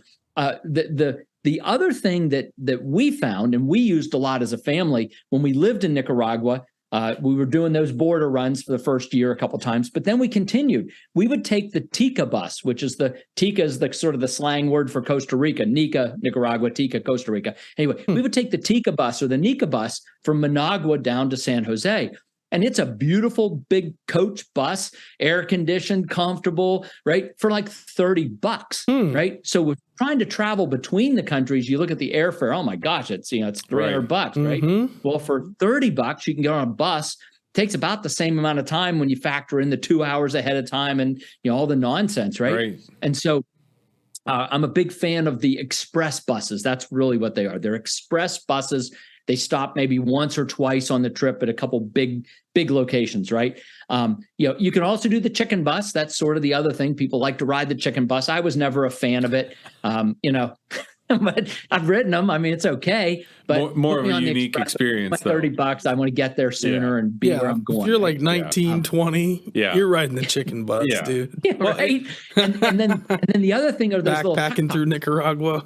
The other thing that we found, and we used a lot as a family when we lived in Nicaragua, we were doing those border runs for the first year a couple of times, but then we continued. We would take the Tica bus, which is the sort of the slang word for Costa Rica, Nica, Nicaragua, Tica, Costa Rica. Anyway, we would take the Tica bus or the Nica bus from Managua down to San Jose. And it's a beautiful big coach bus, air conditioned, comfortable, right? For $30, right? So we're trying to travel between the countries. You look at the airfare. Oh my gosh, it's $300, right? Well, for $30, you can get on a bus takes about the same amount of time when you factor in the 2 hours ahead of time and all the nonsense, right? And so I'm a big fan of the express buses. That's really what they are. They're express buses. They stop maybe once or twice on the trip at a couple big locations, right? You can also do the chicken bus. That's sort of the other thing. People like to ride the chicken bus. I was never a fan of it, but I've ridden them. I mean, it's okay. But more of a unique experience. $30. I want to get there sooner and be where I'm going. If you're like 19, 20, you're riding the chicken bus, dude. Yeah, right. and then the other thing are those little backpacking through Nicaragua.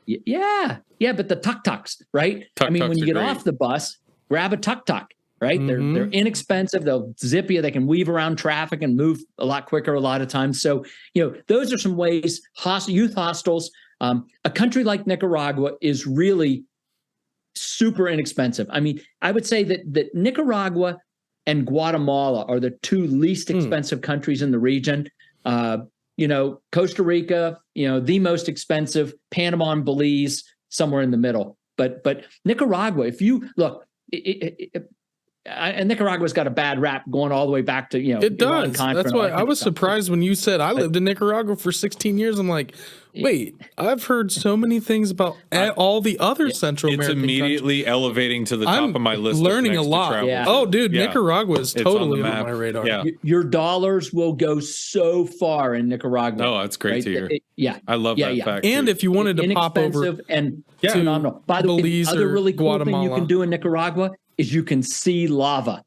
Yeah, but the tuk-tuks, right? I mean, when you get off the bus, grab a tuk-tuk, right? They're inexpensive. They'll zip you. They can weave around traffic and move a lot quicker a lot of times. So, those are some ways. Youth hostels. A country like Nicaragua is really super inexpensive. I mean, I would say that Nicaragua and Guatemala are the two least expensive countries in the region. Costa Rica, the most expensive, Panama and Belize, somewhere in the middle. But Nicaragua, if you look, and Nicaragua's got a bad rap going all the way back to, it does. That's why I was surprised when you said I lived in Nicaragua for 16 years. I'm like, wait, I've heard so many things about all the other Central American countries. It's immediately elevating to the top of my list. Learning a lot. Oh, dude, Nicaragua is totally on my radar. Yeah. Your dollars will go so far in Nicaragua. Oh, that's great to hear. I love that fact. And if you wanted to pop over and phenomenal. By the way, the other really cool thing you can do in Nicaragua is you can see lava.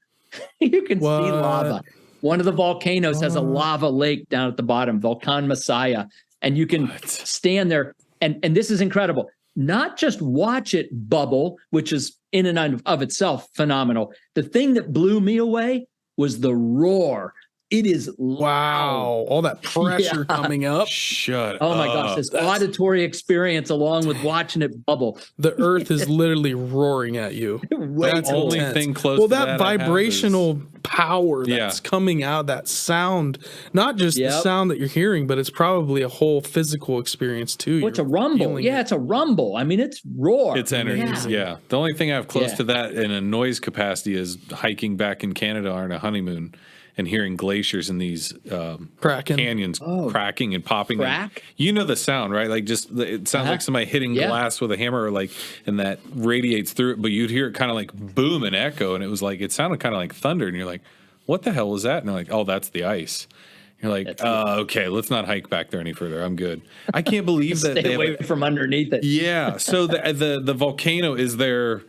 You can see lava. One of the volcanoes has a lava lake down at the bottom, Volcan Masaya. And you can stand there. And this is incredible. Not just watch it bubble, which is in and of itself phenomenal. The thing that blew me away was the roar. It is loud. All that pressure coming up. Shut up. Oh my gosh, this auditory experience along with watching it bubble. The earth is literally roaring at you. That's the only thing close to that vibrational power that's coming out, that sound, not just the sound that you're hearing, but it's probably a whole physical experience too. It's a rumble. It's a rumble. I mean, it's roar. It's energy. Yeah. The only thing I have close to that in a noise capacity is hiking back in Canada on a honeymoon and hearing glaciers in these canyons cracking and popping. Crack? You know the sound, right? Like it sounds like somebody hitting glass with a hammer, and that radiates through it. But you'd hear it kind of like boom and echo, and it sounded kind of like thunder. And you're like, "What the hell was that?" And they're like, "Oh, that's the ice." You're like, okay, let's not hike back there any further. I'm good. I can't believe that stay away from underneath it. Yeah. So the volcano is there.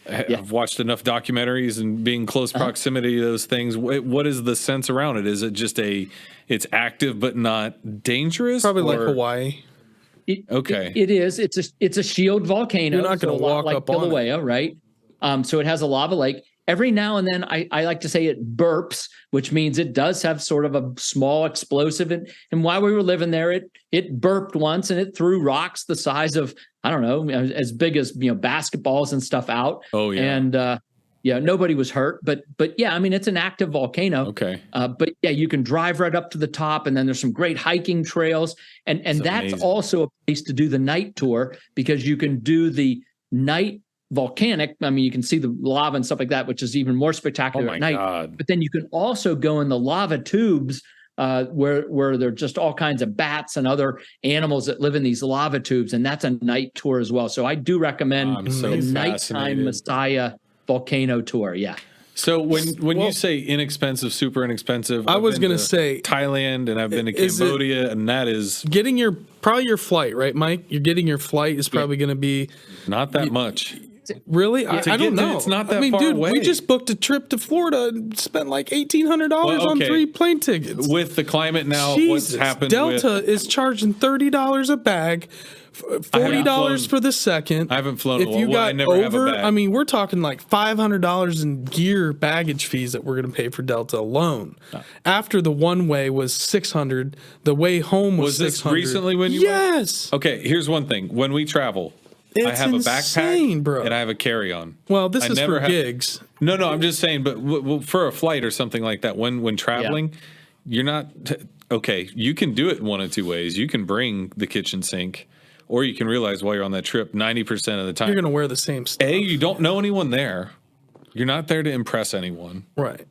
I've watched enough documentaries and being close proximity to those things. What is the sense around it? Is it just it's active but not dangerous? Probably like Hawaii. It is. It's a shield volcano. You're not going to walk up on Kilauea, right? So it has a lava lake. Every now and then, I like to say it burps, which means it does have sort of a small explosive. And while we were living there, it burped once and it threw rocks the size of, I don't know, as big as basketballs and stuff out. Oh yeah. And nobody was hurt, but yeah, I mean it's an active volcano. Okay. But yeah, you can drive right up to the top, and then there's some great hiking trails, and that's amazing. Also a place to do the night tour because you can do the night volcanic. I mean, you can see the lava and stuff like that, which is even more spectacular at night. God. But then you can also go in the lava tubes where there are just all kinds of bats and other animals that live in these lava tubes, and that's a night tour as well. So I do recommend the nighttime Messiah volcano tour. Yeah. So when you say inexpensive, super inexpensive, I was going to say Thailand, and I've been to Cambodia, and that is getting your flight, right, Mike? You're getting your flight is probably going to be not that much. Really? I don't know. It's not that far away. We just booked a trip to Florida and spent like $1,800 on 3 plane tickets. With the climate now, what's happened? Delta is charging $30 a bag, $40 for the second. I haven't flown. If you got I never have a bag. I mean, we're talking like $500 in gear baggage fees that we're going to pay for Delta alone. After the one way was $600, the way home was $600. This recently when you Yes. went? Okay, here's one thing. When we travel, I have insane, a backpack, bro. And I have a carry-on. Well, this is for gigs. No, I'm just saying. But for a flight or something like that, when traveling, you're not okay. You can do it one of two ways. You can bring the kitchen sink, or you can realize while you're on that trip, 90% of the time you're going to wear the same stuff. You don't know anyone there. You're not there to impress anyone. Right.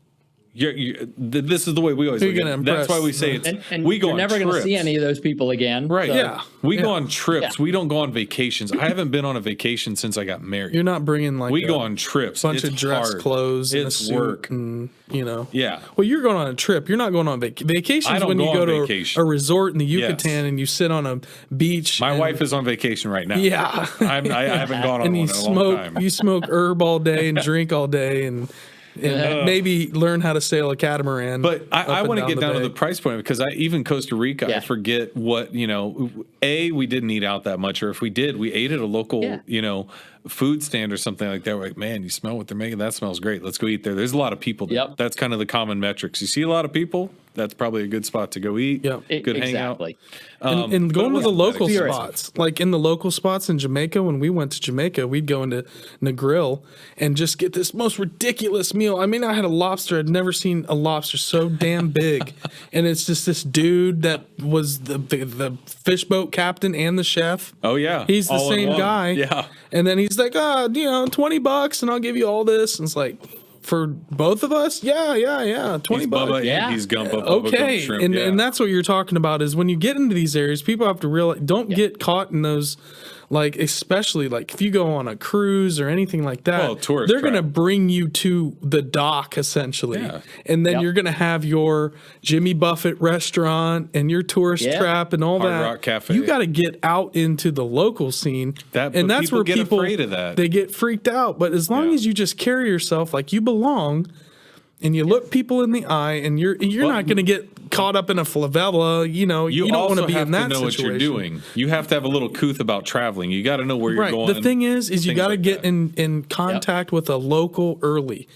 This is the way we always You're look at gonna it. That's impress. why we say it's And we go you're on never going to trips. see any of those people again. Right. So- Yeah. We go on trips. We don't go on vacations. I haven't been on a vacation since I got married. You're not bringing like We a go on trips. bunch It's of dress hard. clothes and a It's suit work. and, you know. Yeah. Well, you're going on a trip. You're not going on vacations I don't when you go go on to vacation. a resort in the Yes. Yucatan and you sit on a beach. My and, wife is on vacation right now. Yeah. I haven't gone on and one you in a long time. smoke herb all day and drink all day and maybe learn how to sail a catamaran. But I want to get down to bay. the price point because even Costa Rica, I forget what, we didn't eat out that much, or if we did, we ate at a local, food stand or something like that. We're like, man, you smell what they're making? That smells great. Let's go eat there. There's a lot of people there. Yep. That's kind of the common metrics. You see a lot of people, that's probably a good spot to go eat. Yep. Good hangout. Exactly. And going to the local Serious. spots, like in the local spots in Jamaica, when we went to Jamaica, we'd go into Negril and just get this most ridiculous meal. I mean, I had a lobster. I'd never seen a lobster so damn big. And it's just this dude that was the fish boat captain and the chef. Oh, yeah. He's the All in same one. guy. Yeah. And then he's like, $20 and I'll give you all this. And it's like, for both of us? Yeah. $20. He's Bubba Yeah. and he's Gump. Okay, Shrimp. and that's what you're talking about is when you get into these areas, people have to realize don't get caught in those, like especially like if you go on a cruise or anything like that, Well, tourist they're going to trap. bring you to the dock essentially, Yeah. and then Yep. you're going to have your Jimmy Buffett restaurant and your tourist trap and all Hard that. Rock Cafe. You got to get out into the local scene, But and that's people where get people afraid of that. They get freaked out, but as long Yeah. as you just carry yourself like you belong. And you look people in the eye, and you're not going to get caught up in a favela. You don't want to be in that know situation. what you're doing. You have to have a little couth about traveling. You got to know where you're Right. going. The thing is you things got to like get that. in contact with a local early.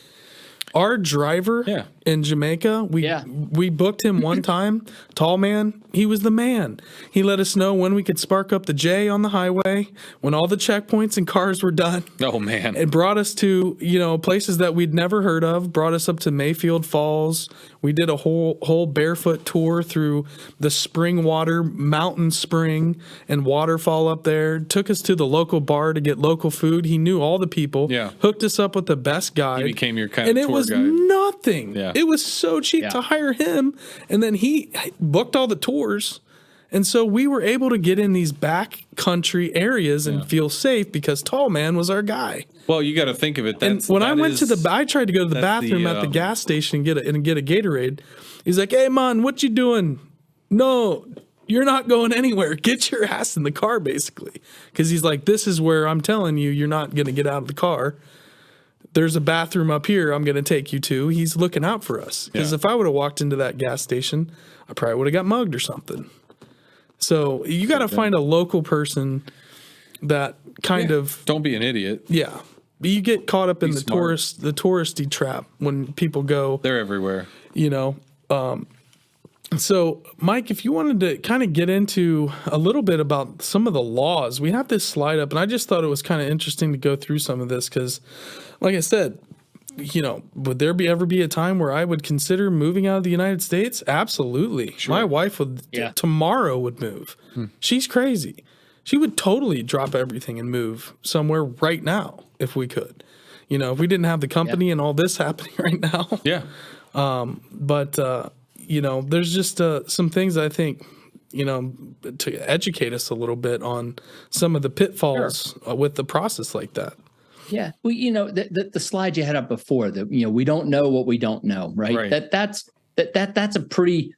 Our driver in Jamaica, we booked him one time. Tall man, he was the man. He let us know when we could spark up the J on the highway, when all the checkpoints and cars were done. Oh man! It brought us to places that we'd never heard of. Brought us up to Mayfield Falls. We did a whole barefoot tour through the spring water, mountain spring and waterfall up there. Took us to the local bar to get local food. He knew all the people. Yeah. Hooked us up with the best guide. He became your kind and of it tour was guide. nothing. Yeah. It was so cheap to hire him, and then he booked all the tours. And so we were able to get in these back country areas and feel safe because Tall Man was our guy. Well, you got to think of it. And when I went to I tried to go to the that's bathroom the, at the gas station and get a Gatorade. He's like, "Hey man, what you doing?" No, you're not going anywhere. Get your ass in the car, basically. Because he's like, "This is where I'm telling you, you're not going to get out of the car. There's a bathroom up here I'm going to take you to." He's looking out for us. Because if I would have walked into that gas station, I probably would have got mugged or something. So you got to find a local person that kind of Don't be an idiot. yeah. You get caught up in the smart. touristy trap when people go, They're everywhere. So, Mike, if you wanted to kind of get into a little bit about some of the laws, we have this slide up, and I just thought it was kind of interesting to go through some of this because, like I said, would there ever be a time where I would consider moving out of the United States? Absolutely. My wife would tomorrow would move. She's crazy. She would totally drop everything and move somewhere right now if we could. If we didn't have the company and all this happening right now. Yeah. There's just some things I think, to educate us a little bit on some of the pitfalls with the process like that. Yeah. Well, the slide you had up before that, we don't know what we don't know, right? That's a pretty,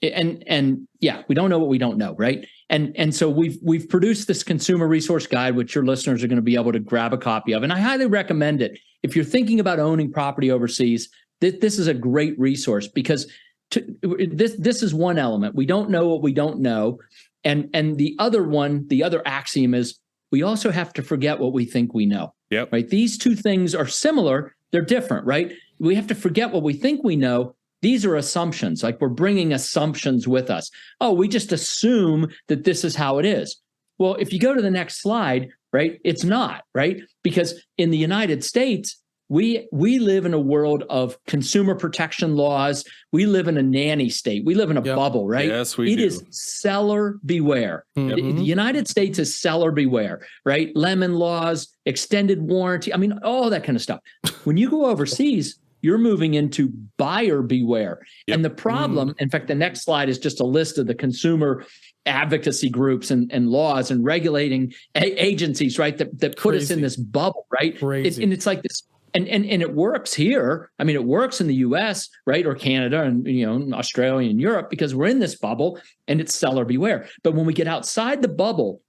and yeah, we don't know what we don't know. Right. And so we've produced this consumer resource guide, which your listeners are going to be able to grab a copy of. And I highly recommend it. If you're thinking about owning property overseas, this is a great resource because this is one element. We don't know what we don't know. And the other axiom is we also have to forget what we think we know. Yep. Right. These two things are similar. They're different, right? We have to forget what we think we know. These are assumptions. Like we're bringing assumptions with us. Oh, we just assume that this is how it is. Well, if you go to the next slide, right, it's not, right? Because in the United States, we live in a world of consumer protection laws. We live in a nanny state. We live in a bubble, right? Yes, we do. It is seller beware. The United States is seller beware, right? Lemon laws, extended warranty. I mean, all that kind of stuff. When you go overseas, you're moving into buyer beware. Yep. And the problem, in fact, the next slide is just a list of the consumer advocacy groups and laws and regulating agencies, right? That put us in this bubble, right? And it's like this, and it works here. I mean, it works in the US, right? Or Canada and, Australia and Europe, because we're in this bubble and it's seller beware. But when we get outside the bubble,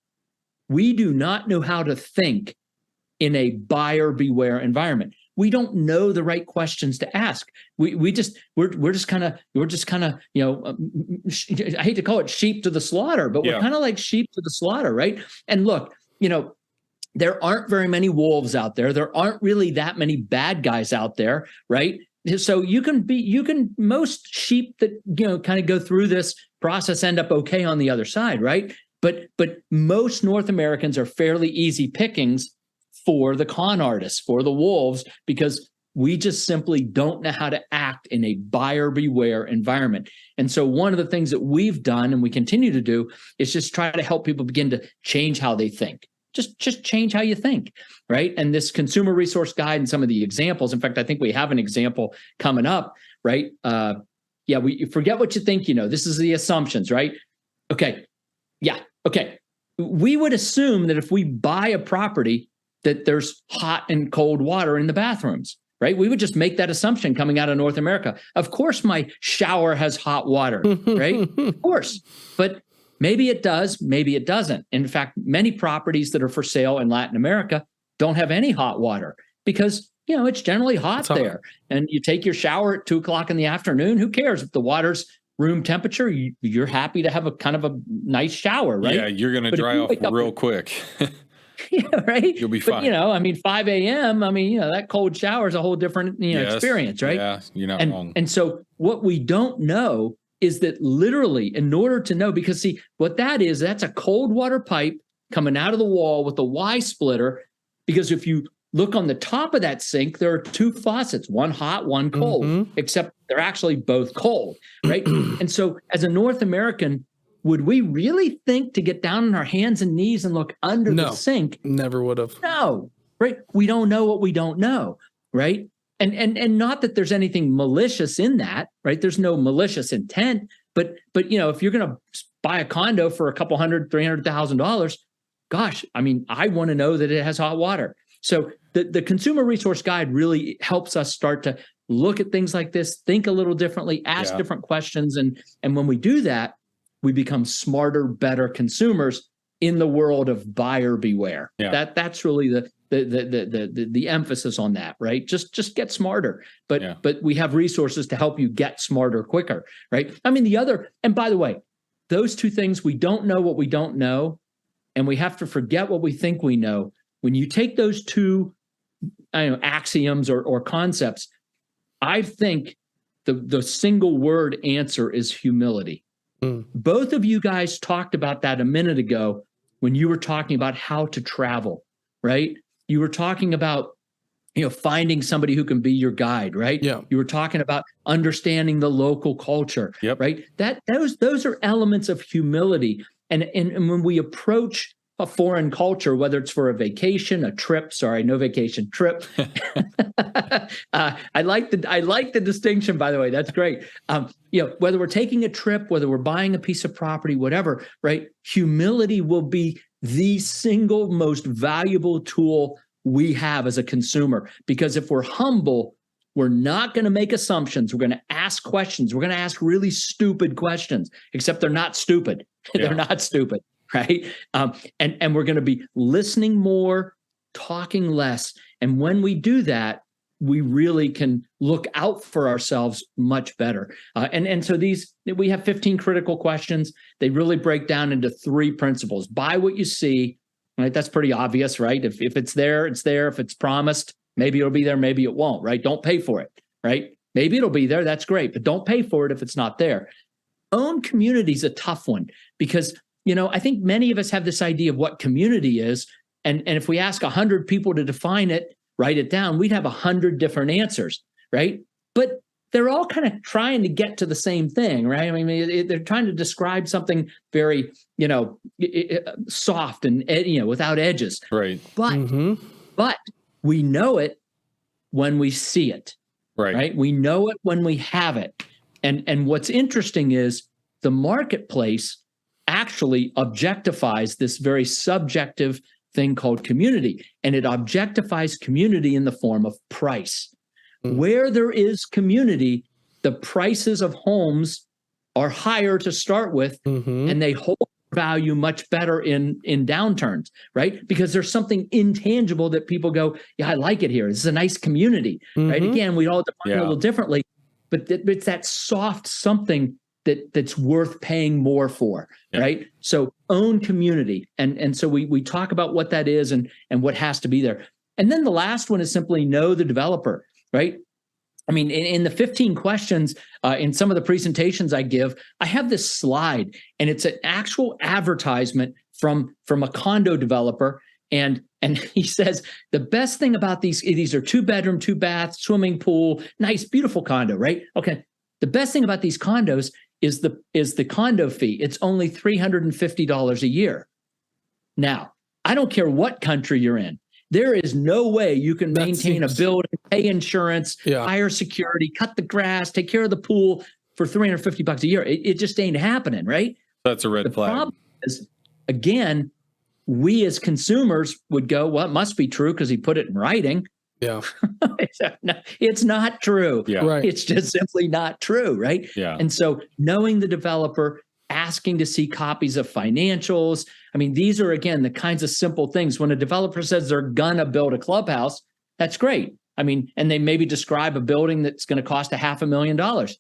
we do not know how to think in a buyer beware environment. We don't know the right questions to ask. We're just kind of I hate to call it sheep to the slaughter, but we're kind of like sheep to the slaughter, right? And look, there aren't very many wolves out there. There aren't really that many bad guys out there, right? So most sheep that kind of go through this process end up okay on the other side, right? But most North Americans are fairly easy pickings for the con artists, for the wolves, because we just simply don't know how to act in a buyer beware environment. And so one of the things that we've done and we continue to do is just try to help people begin to change how they think. Just change how you think, right? And this consumer resource guide and some of the examples, in fact, I think we have an example coming up, right? We forget what you think, this is the assumptions, right? Okay. Yeah. Okay. We would assume that if we buy a property, that there's hot and cold water in the bathrooms, right? We would just make that assumption coming out of North America. Of course, my shower has hot water, right? Of course. But maybe it does, maybe it doesn't. In fact, many properties that are for sale in Latin America don't have any hot water because, it's generally hot there. And you take your shower at 2:00 in the afternoon. Who cares if the water's room temperature? You're happy to have a kind of a nice shower, right? Yeah, you're going to dry off real quick. Yeah, right. You'll be fine. But, 5 a.m. that cold shower is a whole different experience, right? Yeah, you're not wrong. And so what we don't know is that literally, in order to know, because see, what that is, that's a cold water pipe coming out of the wall with a Y splitter. Because if you look on the top of that sink, there are two faucets, one hot, one cold, except they're actually both cold, right? And so as a North American, would we really think to get down on our hands and knees and look under the sink? Never would have. No, right? We don't know what we don't know, right? And not that there's anything malicious in that, right? There's no malicious intent, but if you're going to buy a condo for a couple $300,000, gosh, I want to know that it has hot water. So the consumer resource guide really helps us start to look at things like this, think a little differently, ask different questions, and when we do that, we become smarter, better consumers in the world of buyer beware. Yeah. That's really the emphasis on that, right? Just get smarter, but we have resources to help you get smarter quicker, right? And by the way, those two things, we don't know what we don't know, and we have to forget what we think we know. When you take those two axioms or concepts, I think the single word answer is humility. Both of you guys talked about that a minute ago when you were talking about how to travel, right? You were talking about, finding somebody who can be your guide, right? Yeah. You were talking about understanding the local culture, right? Those are elements of humility. And when we approach a foreign culture, whether it's for a vacation, a trip, no vacation, trip. I like the distinction, by the way. That's great. Whether we're taking a trip, whether we're buying a piece of property, whatever, right? Humility will be the single most valuable tool we have as a consumer, because if we're humble, we're not going to make assumptions. We're going to ask questions. We're going to ask really stupid questions, except they're not stupid. They're not stupid. Right. And we're going to be listening more, talking less. And when we do that, we really can look out for ourselves much better. And so we have 15 critical questions. They really break down into 3 principles. Buy what you see. Right. That's pretty obvious, right? If it's there, it's there. If it's promised, maybe it'll be there, maybe it won't, right? Don't pay for it, right? Maybe it'll be there. That's great. But don't pay for it if it's not there. Own community is a tough one because I think many of us have this idea of what community is. And if we ask 100 people to define it, write it down, we'd have 100 different answers, right? But they're all kind of trying to get to the same thing, right? They're trying to describe something very, soft and, without edges. Right. But we know it when we see it. Right? We know it when we have it. And what's interesting is the marketplace actually objectifies this very subjective thing called community, and it objectifies community in the form of price. Where there is community, the prices of homes are higher to start with, and they hold value much better in downturns, right? Because there's something intangible that people go, yeah, I like it here. This is a nice community, right? Again, we all define it a little differently, but it's that soft something that's worth paying more for, right? So own community. And so we talk about what that is and what has to be there. And then the last one is simply know the developer, right? I mean, in the 15 questions, in some of the presentations I give, I have this slide, and it's an actual advertisement from a condo developer. And he says, the best thing about these are 2-bedroom, 2-bath, swimming pool, nice, beautiful condo, right? Okay. The best thing about these condos is the condo fee. It's only $350 a year. Now, I don't care what country you're in. There is no way you can maintain a building, pay insurance, hire security, cut the grass, take care of the pool for $350 a year. It just ain't happening, right? That's a red flag. The problem is, again, we as consumers would go, well, it must be true because he put it in writing. Yeah. It's not true. Yeah. Right. It's just simply not true, right? Yeah. And so knowing the developer, asking to see copies of financials. I mean, these are, again, the kinds of simple things. When a developer says they're gonna build a clubhouse, that's great. I mean, and they maybe describe a building that's going to cost $500,000.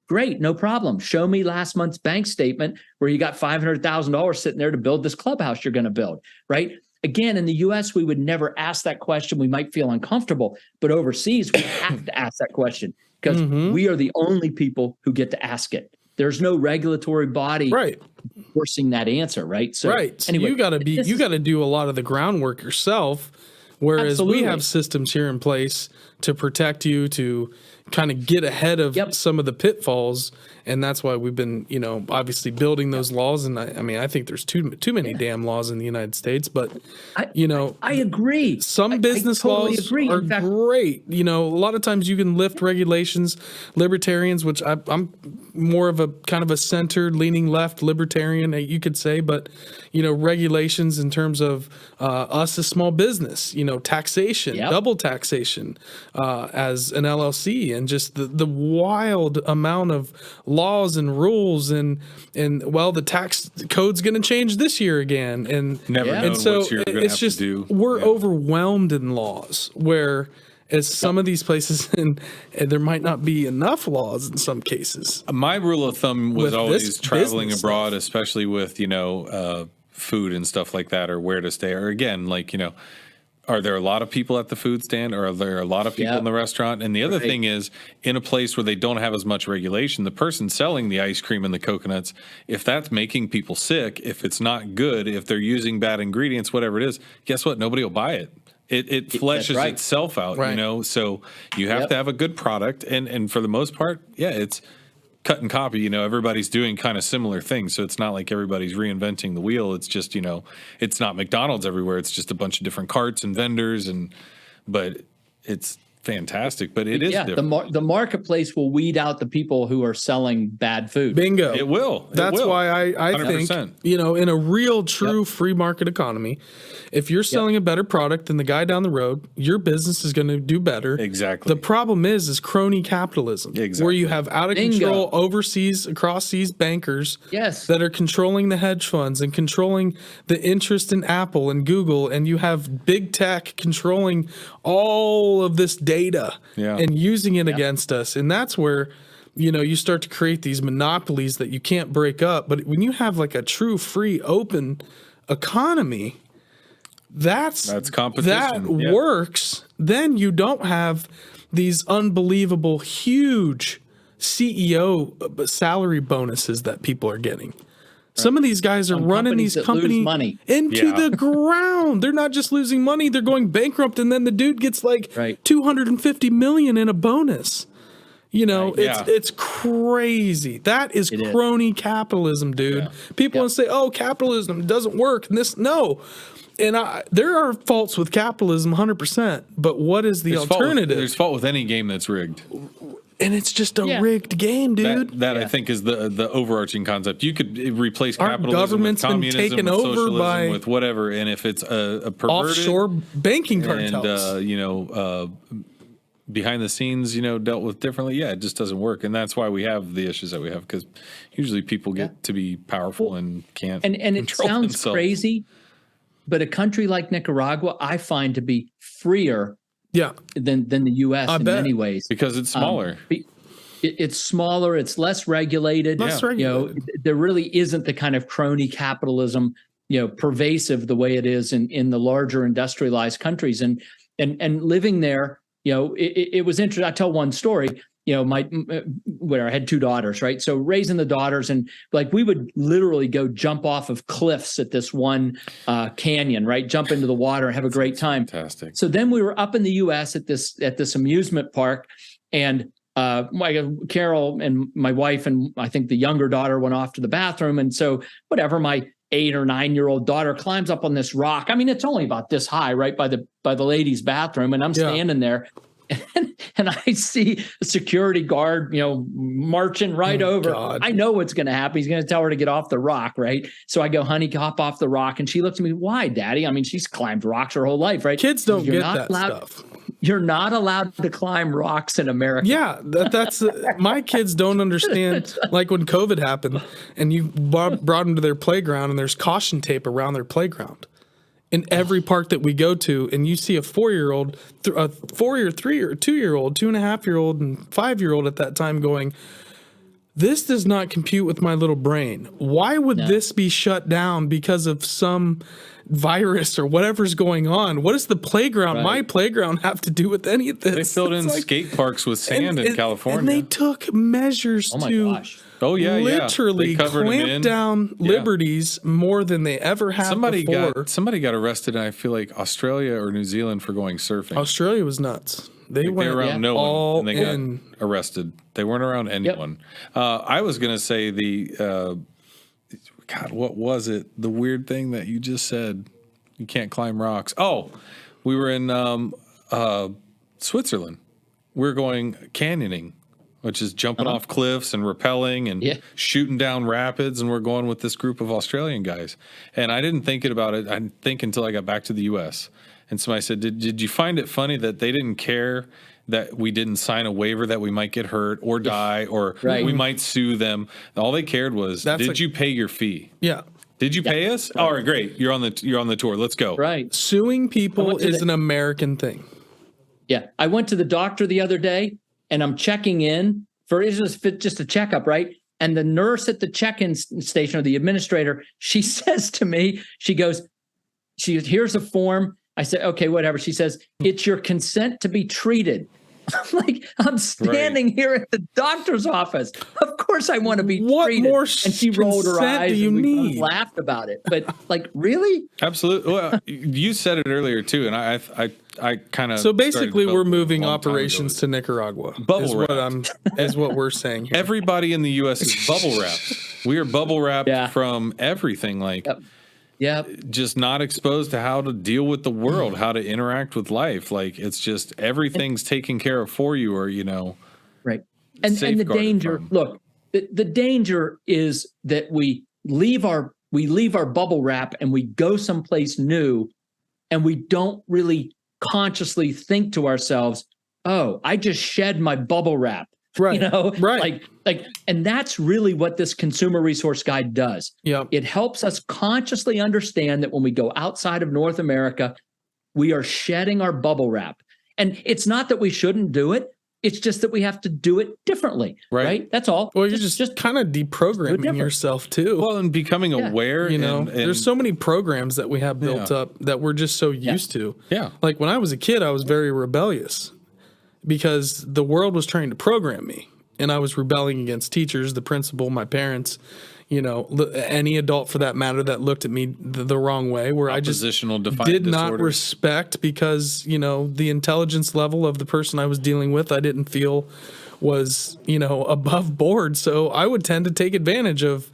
Great, no problem. Show me last month's bank statement where you got $500,000 sitting there to build this clubhouse you're going to build, right? Again, in the US, we would never ask that question. We might feel uncomfortable, but overseas, we have to ask that question because we are the only people who get to ask it. There's no regulatory body forcing that answer, right? So anyway, you got to do a lot of the groundwork yourself, whereas we have systems here in place to protect you, to kind of get ahead of some of the pitfalls, and that's why we've been, obviously building those laws. And I mean, I think there's too many damn laws in the United States, but I agree. Some business laws are great. A lot of times you can lift regulations. Libertarians, which I'm more of a kind of a centered, leaning left libertarian, you could say, but regulations in terms of us as small business, taxation, double taxation as an LLC, and just the wild amount of laws and rules, and the tax code's going to change this year again, and so it's just we're overwhelmed in laws, where as some of these places, and there might not be enough laws in some cases. My rule of thumb was always traveling abroad, especially with food and stuff like that, or where to stay, or again, are there a lot of people at the food stand, or are there a lot of people in the restaurant? And the other thing is, in a place where they don't have as much regulation, the person selling the ice cream and the coconuts, if that's making people sick, if it's not good, if they're using bad ingredients, whatever it is, guess what? Nobody will buy it. It fleshes itself out, so you have to have a good product. And for the most part, it's cut and copy. Everybody's doing kind of similar things. So it's not like everybody's reinventing the wheel. It's just, it's not McDonald's everywhere. It's just a bunch of different carts and vendors, but it's fantastic. But it is different. The marketplace will weed out the people who are selling bad food. Bingo. It will. That's why I think, in a real, true free market economy, if you're selling a better product than the guy down the road, your business is going to do better. Exactly. The problem is crony capitalism, where you have out of control overseas, across seas bankers that are controlling the hedge funds and controlling the interest in Apple and Google, and you have big tech controlling all of this data and using it against us. And that's where you start to create these monopolies that you can't break up. But when you have like a true free open economy, that's competition. That works. Then you don't have these unbelievable huge CEO salary bonuses that people are getting. Some of these guys are running these companies into the ground. They're not just losing money, they're going bankrupt, and then the dude gets like $250 million in a bonus. It's crazy. That is crony capitalism, dude. People want to say, "Oh, capitalism doesn't work." And And there are faults with capitalism, 100%. But what is the alternative? There's fault with any game that's rigged. And it's just a rigged game, dude. That I think is the overarching concept. You could replace capitalism government's with been communism, taken with over socialism, by with whatever. And if it's a perverted offshore banking cartels. and behind the scenes, dealt with differently, it just doesn't work. And that's why we have the issues that we have, because usually people get to be powerful and can't. And it sounds themselves. crazy, but a country like Nicaragua, I find to be freer than the U.S. in many ways, because it's smaller. It's smaller. It's less regulated. There really isn't the kind of crony capitalism, pervasive the way it is in the larger industrialized countries. And living there, it was interesting. I tell one story. Where I had 2 daughters, right? So raising the daughters, and like we would literally go jump off of cliffs at this one canyon, right? Jump into the water and have a great time. Fantastic. So then we were up in the U.S. at this amusement park, and Carol and my wife and I think the younger daughter went off to the bathroom, and so whatever, my 8 or 9-year-old daughter climbs up on this rock. I mean, it's only about this high, right by the ladies' bathroom, and I'm standing there. And I see a security guard, marching right over. God. I know what's going to happen. He's going to tell her to get off the rock, right? So I go, honey, hop off the rock. And she looks at me, why, Daddy? I mean, she's climbed rocks her whole life, right? Kids don't get that stuff. You're not allowed to climb rocks in America. Yeah, that's my kids don't understand. Like when COVID happened and you brought them to their playground and there's caution tape around their playground. In every park that we go to, and you see a 4-year-old, a 4 or 3 or 2-year-old, 2.5-year-old, and 5-year-old at that time going, this does not compute with my little brain. Why would this be shut down because of some virus or whatever's going on? What does the playground, my playground, have to do with any of this? They filled in skate parks with sand in California. And they took measures literally clamp down liberties more than they ever have before. Somebody got arrested, and I feel like Australia or New Zealand for going surfing. Australia was nuts. They went around no one, and they in. got arrested. They weren't around anyone. I was going to say God, what was it? The weird thing that you just said. You can't climb rocks. Oh, we were in Switzerland. We were going canyoning, which is jumping off cliffs and rappelling and shooting down rapids. And we're going with this group of Australian guys. And I didn't think about it, I think, until I got back to the U.S. And somebody said, did you find it funny that they didn't care that we didn't sign a waiver that we might get hurt or die or we might sue them? All they cared was, did you pay your fee? Yeah. Did you pay us? All right, great. You're on the tour. Let's go. Right. Suing people is an American thing. Yeah. I went to the doctor the other day, and I'm checking in for just a checkup, right? And the nurse at the check-in station, or the administrator, she says to me, she goes, here's a form. I said, okay, whatever. She says, it's your consent to be treated. I'm like, I'm standing here at the doctor's office. Of course I want to be treated. What more and she rolled her eyes do you and we need? laughed about it. But like, really? Absolutely. Well, you said it earlier too, and I kind of. So basically, we're moving operations to Nicaragua. Is what we're saying here. Everybody in the U.S. is bubble wrapped. We are bubble wrapped from everything. Like. Just not exposed to how to deal with the world, how to interact with life. Like, it's just everything's taken care of for you, or right. And the danger. Look, the danger is that we leave our bubble wrap and we go someplace new, and we don't really consciously think to ourselves, "Oh, I just shed my bubble wrap." Right. Like, and that's really what this consumer resource guide does. Yeah. It helps us consciously understand that when we go outside of North America, we are shedding our bubble wrap. And it's not that we shouldn't do it. It's just that we have to do it differently. Right. That's all. Well, you're just kind of deprogramming yourself too. Well, and becoming aware. And there's so many programs that we have built up that we're just so used to. Yeah. Like when I was a kid, I was very rebellious, because the world was trying to program me, and I was rebelling against teachers, the principal, my parents, any adult for that matter that looked at me the wrong way, where I just did not respect, because, the intelligence level of the person I was dealing with, I didn't feel was, above board. So I would tend to take advantage of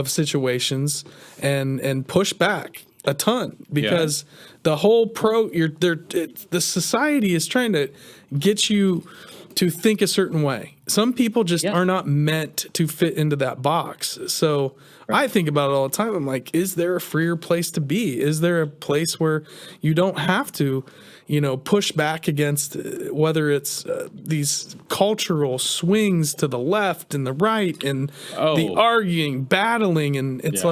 situations and push back. a ton because the whole the society is trying to get you to think a certain way. Some people just are not meant to fit into that box. So I think about it all the time. I'm like, is there a freer place to be? Is there a place where you don't have to, push back against whether it's these cultural swings to the left and the right and the arguing, battling. And it's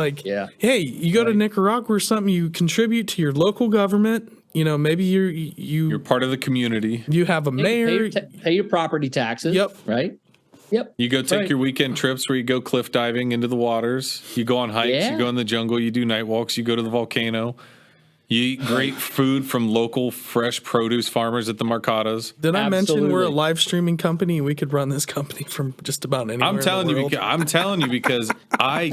hey, you go to Nicaragua or something, you contribute to your local government. Maybe you're part of the community. You have a mayor. Pay your property taxes. Yep. Right. Yep. You go take your weekend trips where you go cliff diving into the waters. You go on hikes. You go in the jungle. You do night walks. You go to the volcano. You eat great food from local fresh produce farmers at the Marcadas. Did I mention we're a live streaming company? We could run this company from just about anywhere. I'm telling you because I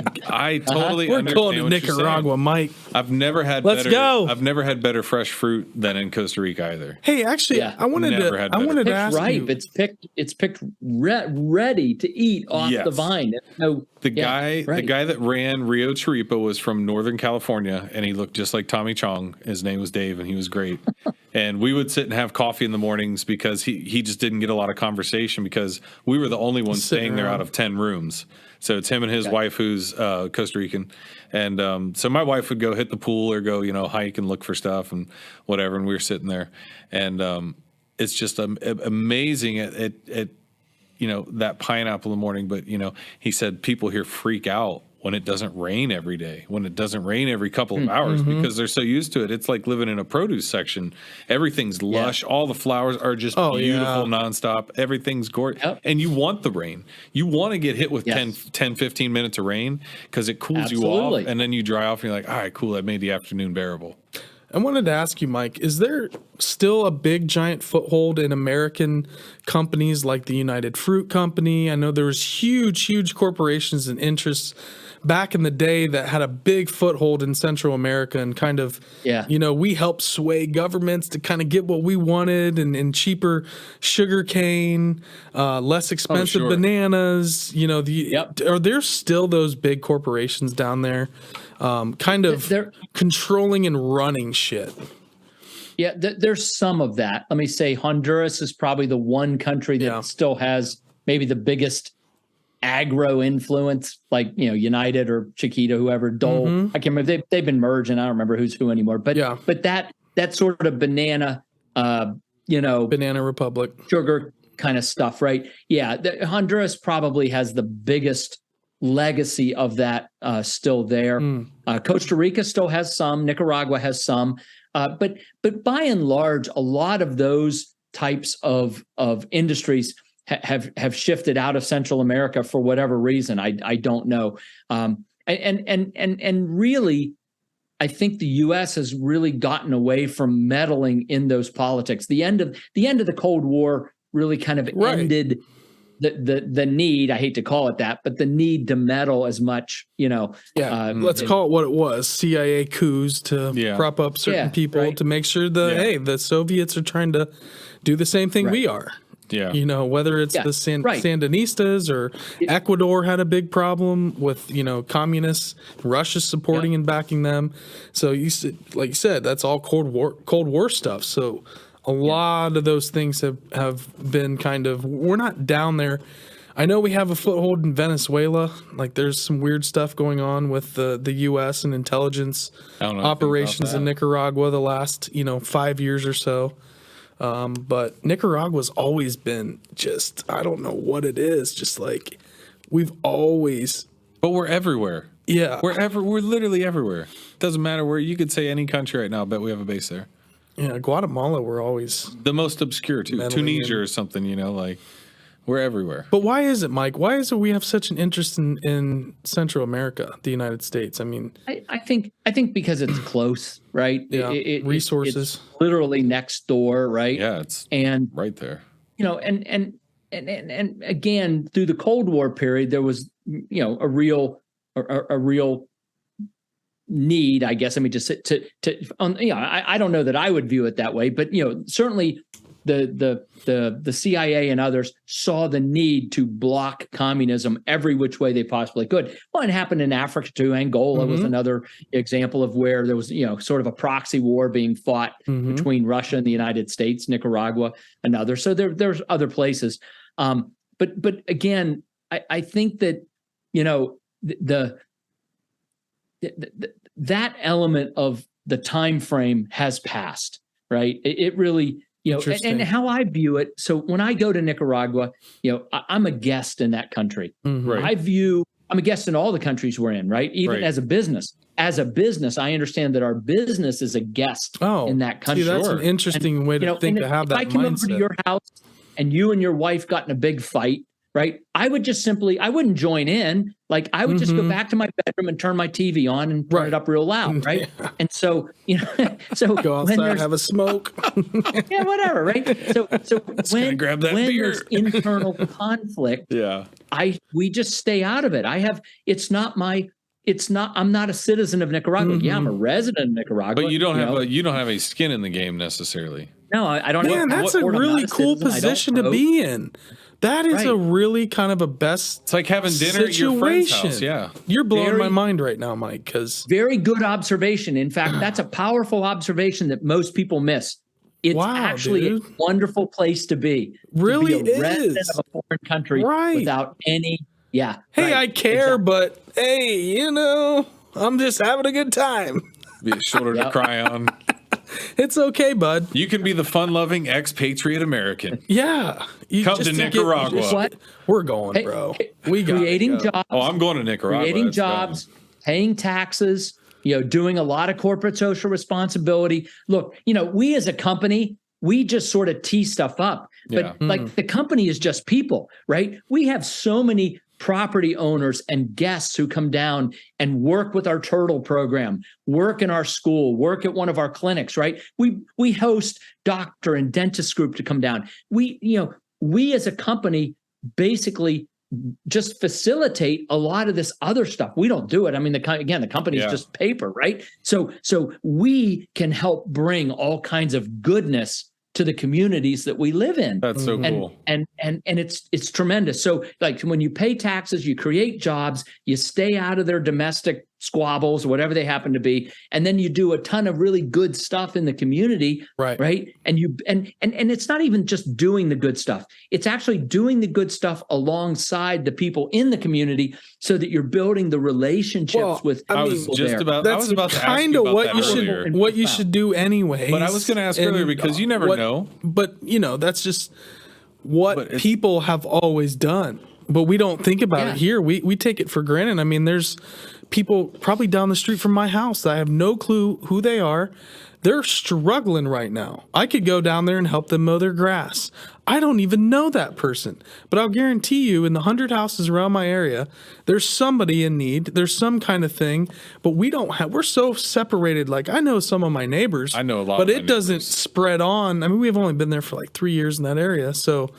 totally we're understand going to what Nicaragua, Mike. I've never had better fresh fruit than in Costa Rica either. Hey, actually, I wanted to ask you. It's picked ready to eat off the vine. The guy that ran Rio Chiripa was from Northern California, and he looked just like Tommy Chong. His name was Dave, and he was great. And we would sit and have coffee in the mornings because he just didn't get a lot of conversation because we were the only ones staying there out of 10 rooms. So it's him and his wife, who's Costa Rican. And so my wife would go hit the pool or go, hike and look for stuff and whatever. And we were sitting there. And it's just amazing at that pineapple in the morning. But, he said people here freak out when it doesn't rain every day, when it doesn't rain every couple of hours because they're so used to it. It's like living in a produce section. Everything's lush. All the flowers are just beautiful nonstop. Everything's gorgeous. Yep. And you want the rain. You want to get hit with 10, 15 minutes of rain because it cools you off. And then you dry off and you're like, all right, cool. I made the afternoon bearable. I wanted to ask you, Mike, is there still a big giant foothold in American companies like the United Fruit Company? I know there was huge corporations and interests back in the day that had a big foothold in Central America and kind of, we helped sway governments to kind of get what we wanted and cheaper sugar cane, less expensive bananas. Are there still those big corporations down there kind of controlling and running shit? Yeah, there's some of that. Let me say Honduras is probably the one country that still has maybe the biggest agro influence, like United or Chiquita, whoever, Dole. I can't remember. They've been merged, and I don't remember who's who anymore. But that sort of banana, Banana Republic sugar kind of stuff, right? Yeah, Honduras probably has the biggest legacy of that still there. Costa Rica still has some. Nicaragua has some. But by and large, a lot of those types of industries have shifted out of Central America for whatever reason. I don't know. And really, I think the U.S. has really gotten away from meddling in those politics. The end of the Cold War really kind of ended the need. I hate to call it that, but the need to meddle as much. Let's call it what it was: CIA coups to prop up certain people to make sure the Soviets are trying to do the same thing we are. Yeah. Whether it's the Sandinistas or Ecuador had a big problem with, communists, Russia supporting and backing them. So like you said, that's all Cold War stuff. So a lot of those things have been kind of, we're not down there. I know we have a foothold in Venezuela. Like there's some weird stuff going on with the U.S. and intelligence operations in Nicaragua the last, 5 years or so. But Nicaragua's always been just, I don't know what it is. Just like we've always, but we're everywhere. Yeah. We're literally everywhere. Doesn't matter where. You could say any country right now. I bet we have a base there. Yeah. Guatemala, we're always the most obscure too. Tunisia or something, like we're everywhere. But why is it, Mike? Why is it we have such an interest in Central America, the United States? I mean, I think because it's close, right? Yeah, resources. It's literally next door, right? Yeah, it's right there. And again, through the Cold War period, there was a real need, I guess. I mean, just I don't know that I would view it that way, but certainly the CIA and others saw the need to block communism every which way they possibly could. Well, it happened in Africa too. Angola was another example of where there was, sort of a proxy war being fought between Russia and the United States, Nicaragua, another. So there's other places. But again, I think that, that element of the time frame has passed, right? It really, and how I view it. So when I go to Nicaragua, I'm a guest in that country. Right. I'm a guest in all the countries we're in, right? Even as a business. As a business, I understand that our business is a guest in that country. See, that's an interesting way to think, to have that mindset. If I came over to your house and you and your wife got in a big fight, right? I would just I wouldn't join in. Like I would just go back to my bedroom and turn my TV on and turn it up real loud, right? Yeah. And so, so go outside, have a smoke. Yeah, whatever, right? So when grab that beer. There's internal conflict, we just stay out of it. I'm not a citizen of Nicaragua. Yeah, I'm a resident of Nicaragua. But you don't have a skin in the game necessarily. No, I don't. Man, that's a really cool position to be in. That is a really kind of a best. It's like having dinner at your friend's house. Yeah, you're blowing my mind right now, Mike. Because very good observation. In fact, that's a powerful observation that most people miss. It's actually a wonderful place to be. Really, to be a resident of a foreign country without any. Yeah. Hey, I care, but hey, I'm just having a good time. Be a shoulder to cry on. It's okay, bud. You can be the fun-loving expatriate American. Yeah. Come to Nicaragua. We're going, bro. We creating jobs. Oh, I'm going to Nicaragua. Creating jobs, paying taxes, doing a lot of corporate social responsibility. Look, we as a company, we just sort of tee stuff up. But like the company is just people, right? We have so many property owners and guests who come down and work with our turtle program, work in our school, work at one of our clinics, right? We host doctor and dentist group to come down. We as a company basically just facilitate a lot of this other stuff. We don't do it. I mean, the company is just paper, right? So we can help bring all kinds of goodness to the communities that we live in. That's so cool. And it's tremendous. So like when you pay taxes, you create jobs, you stay out of their domestic squabbles, whatever they happen to be, and then you do a ton of really good stuff in the community, right? And it's not even just doing the good stuff. It's actually doing the good stuff alongside the people in the community so that you're building the relationships with people there. That's kind of what you should do anyway. But I was going to ask earlier because you never know. But that's just what people have always done. But we don't think about it here. We take it for granted. I mean, there's people probably down the street from my house that I have no clue who they are. They're struggling right now. I could go down there and help them mow their grass. I don't even know that person. But I'll guarantee you in the 100 houses around my area, there's somebody in need. There's some kind of thing. But we're so separated. Like I know some of my neighbors. I know a lot but it doesn't spread on. I mean, we've only been there for like 3 years in that area. So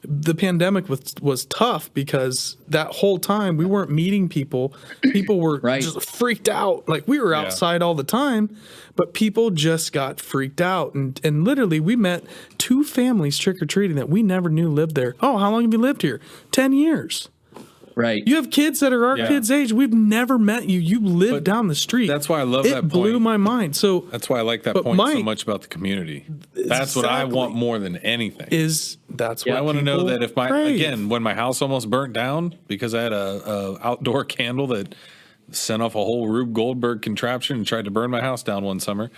the pandemic was tough because that whole time we weren't meeting people. People were just freaked out. Like we were outside all the time, but people just got freaked out. And literally we met 2 families trick-or-treating that we never knew lived there. Oh, how long have you lived here? 10 years. Right. You have kids that are our kids' age. We've never met you. You live down the street. That's why I love that point. It blew my mind. So that's why I like that point so much about the community. That's what I want more than anything. That's what I want to know that if when my house almost burnt down because I had a outdoor candle that sent off a whole Rube Goldberg contraption and tried to burn my house down one summer.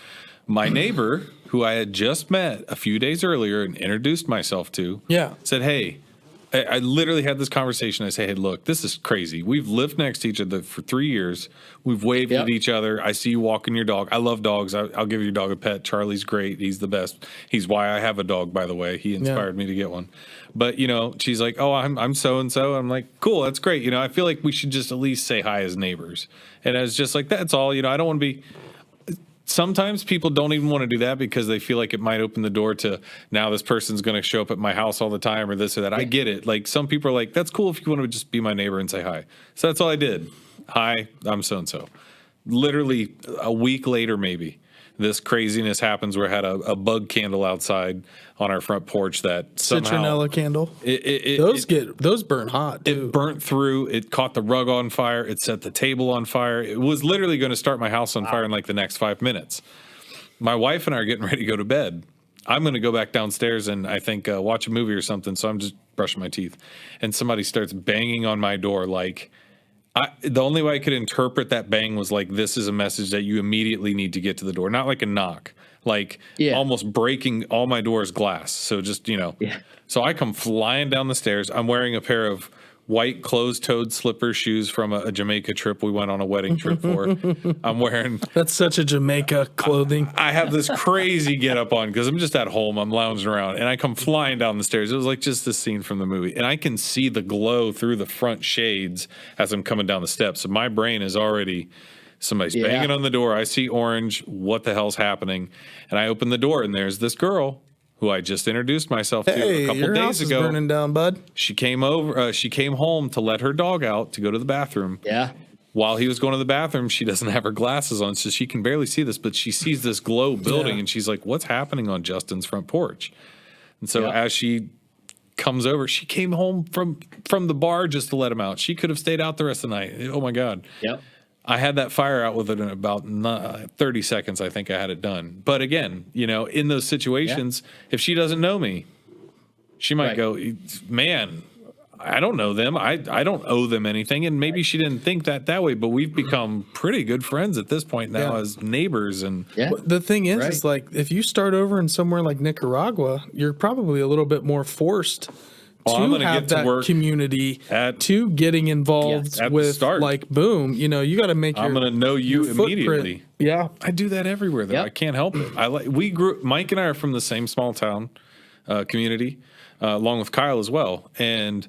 My neighbor, who I had just met a few days earlier and introduced myself to, said, hey, I literally had this conversation. I say, hey, look, this is crazy. We've lived next to each other for 3 years. We've waved at each other. I see you walking your dog. I love dogs. I'll give your dog a pet. Charlie's great. He's the best. He's why I have a dog, by the way. He inspired me to get one. But, she's like, oh, I'm so-and-so. I'm like, cool, that's great. I feel like we should just at least say hi as neighbors. And I was just like, that's all. I don't want to be... Sometimes people don't even want to do that because they feel like it might open the door to now this person's going to show up at my house all the time or this or that. Yeah. I get it. Like some people are like, that's cool if you want to just be my neighbor and say hi. So that's all I did. Hi, I'm so-and-so. Literally a week later, maybe this craziness happens where I had a bug candle outside on our front porch that somehow Citronella candle. Those burn hot too. it burnt through. It caught the rug on fire. It set the table on fire. It was literally going to start my house on fire in like the next 5 minutes. My wife and I are getting ready to go to bed. I'm going to go back downstairs and I think watch a movie or something. So I'm just brushing my teeth, and somebody starts banging on my door. Like, the only way I could interpret that bang was like, this is a message that you immediately need to get to the door. Not like a knock, like almost breaking all my door's glass. So just, so I come flying down the stairs. I'm wearing a pair of white closed-toed slipper shoes from a Jamaica trip we went on a wedding trip for. I'm wearing... That's such a Jamaica clothing. I have this crazy get up on because I'm just at home. I'm lounging around, and I come flying down the stairs. It was like just this scene from the movie. And I can see the glow through the front shades as I'm coming down the steps. So my brain is already... Somebody's banging on the door. I see orange. What the hell's happening? And I open the door, and there's this girl who I just introduced myself to a couple your days house ago. Is burning down, bud. She came over. She came home to let her dog out to go to the bathroom. Yeah. While he was going to the bathroom, she doesn't have her glasses on, so she can barely see this. But she sees this glow building, and she's like, "What's happening on Justin's front porch?" And so as she comes over, she came home from the bar just to let him out. She could have stayed out the rest of the night. Oh my God. Yep. I had that fire out with it in about 30 seconds. I think I had it done. But again, in those situations, if she doesn't know me, she might go, man, I don't know them. I don't owe them anything. And maybe she didn't think that way, but we've become pretty good friends at this point now as neighbors. And the thing is like, if you start over in somewhere like Nicaragua, you're probably a little bit more forced to have that community, to getting involved with, like, boom, you got to make I'm going to know you immediately. Yeah. I do that everywhere, though. I can't help it. Mike and I are from the same small town community, along with Kyle as well. And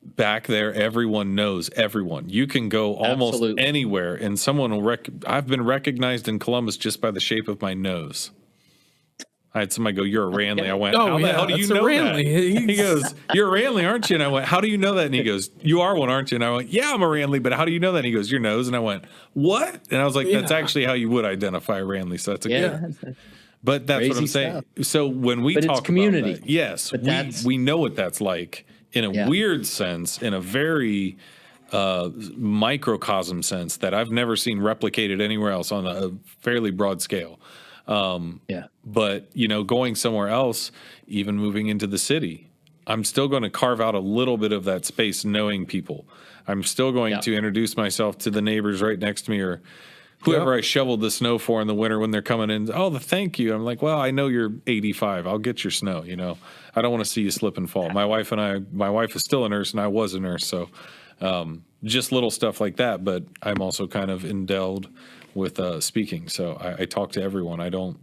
back there, everyone knows everyone. You can go almost anywhere, and someone will I've been recognized in Columbus just by the shape of my nose. I had somebody go, "You're a Ranley." I went, "How the hell do you know that?" He goes, "You're a Ranley, aren't you?" And I went, "How do you know that?" And he goes, "You are one, aren't you?" And I went, "Yeah, I'm a Ranley, but how do you know that?" And he goes, "Your nose." And I went, "What?" And I was like, "That's actually how you would identify a Ranley." So that's a good. But that's what I'm saying. So when we talk community. about that, yes, we know what that's like in a weird sense, in a very microcosm sense that I've never seen replicated anywhere else on a fairly broad scale. But going somewhere else, even moving into the city, I'm still going to carve out a little bit of that space knowing people. I'm still going to introduce myself to the neighbors right next to me or whoever I shoveled the snow for in the winter when they're coming in. "Oh, thank you." I'm like, "Well, I know you're 85. I'll get your snow." I don't want to see you slip and fall. My wife is still a nurse and I was a nurse. So just little stuff like that. But I'm also kind of endowed with speaking. So I talk to everyone. I don't,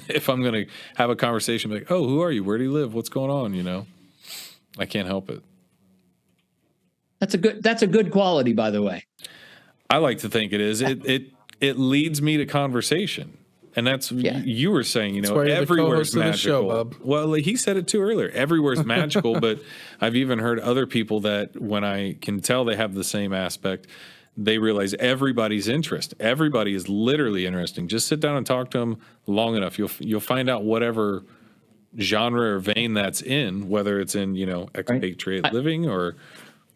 if I'm going to have a conversation, like, "Oh, who are you? Where do you live? What's going on?" I can't help it. That's a good quality, by the way. I like to think it is. It leads me to conversation. And that's, you were saying, everywhere's magical. Show, well, he said it too earlier. Everywhere's magical, but I've even heard other people that when I can tell they have the same aspect, they realize everybody's interest. Everybody is literally interesting. Just sit down and talk to them long enough. You'll find out whatever genre or vein that's in, whether it's in, expatriate living or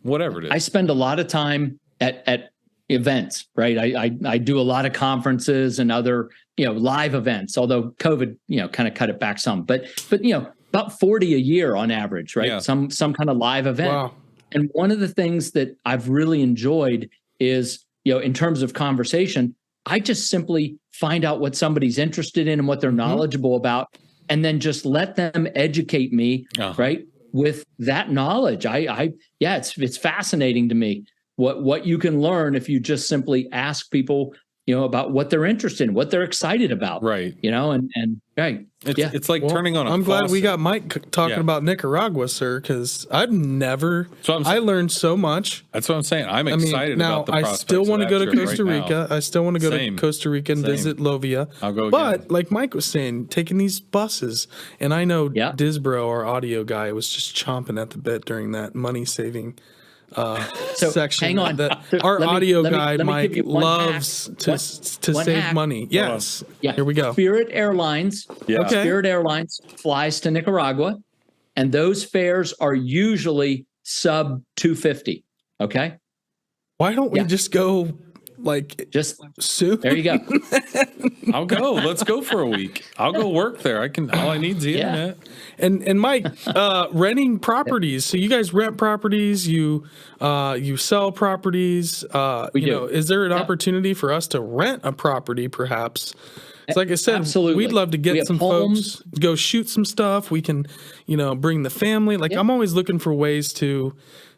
whatever it is. I spend a lot of time at events, right? I do a lot of conferences and other, live events, although COVID, kind of cut it back some, but about 40 a year on average, right? Yeah. Some kind of live event. Wow. And one of the things that I've really enjoyed is, in terms of conversation, I just simply find out what somebody's interested in and what they're knowledgeable about, and then just let them educate me, right? With that knowledge. It's fascinating to me what you can learn if you just simply ask people, about what they're interested in, what they're excited about. Right. Right. It's like turning on a I'm faucet. glad we got Mike talking about Nicaragua, sir, because I learned so much. That's what I'm saying. I'm excited about the prospects. I still want to go to Costa Rica. Right, I still want to go to Costa Rica and visit Lovia. I'll go again. But like Mike was saying, taking these buses, and I know Disbro, our audio guy, was just chomping at the bit during that money-saving section. hang on. Our Let me- audio let me- guy, let me Mike, give you one loves hack. to One save hack. money. Yes. Yeah. Here we go. Spirit Airlines. Yeah. Okay. Spirit Airlines flies to Nicaragua, and those fares are usually sub $250. Okay. Why don't we Yeah. just go like Just soon? there you go. I'll go. Let's go for a week. I'll go work there. All I need is the Yeah. internet. And Mike, renting properties. So you guys rent properties. You sell properties. We you do. know, is there an Yeah. opportunity for us to rent a property, perhaps? It's like I said, Absolutely. we'd love to We get have some homes. folks, go shoot some stuff. We can, bring the family. Like Yeah. I'm always looking for ways to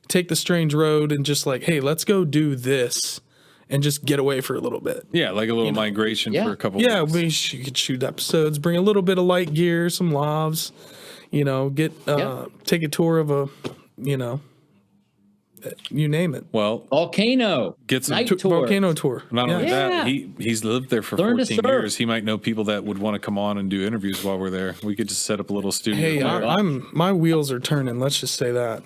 take the strange road and just like, hey, let's go do this and just get away for a little bit. Yeah, like a little migration Yeah. for a couple Yeah, weeks. we could shoot episodes, bring a little bit of light gear, some lavs, get take a tour of a, you name it. Well, Volcano. get some night to- tour. Volcano tour. not only Yeah. that, he's lived there for Learn to 14 surf. years. He might know people that would want to come on and do interviews while we're there. We could just set up a little studio. Hey, there. my wheels are turning. Let's just say that.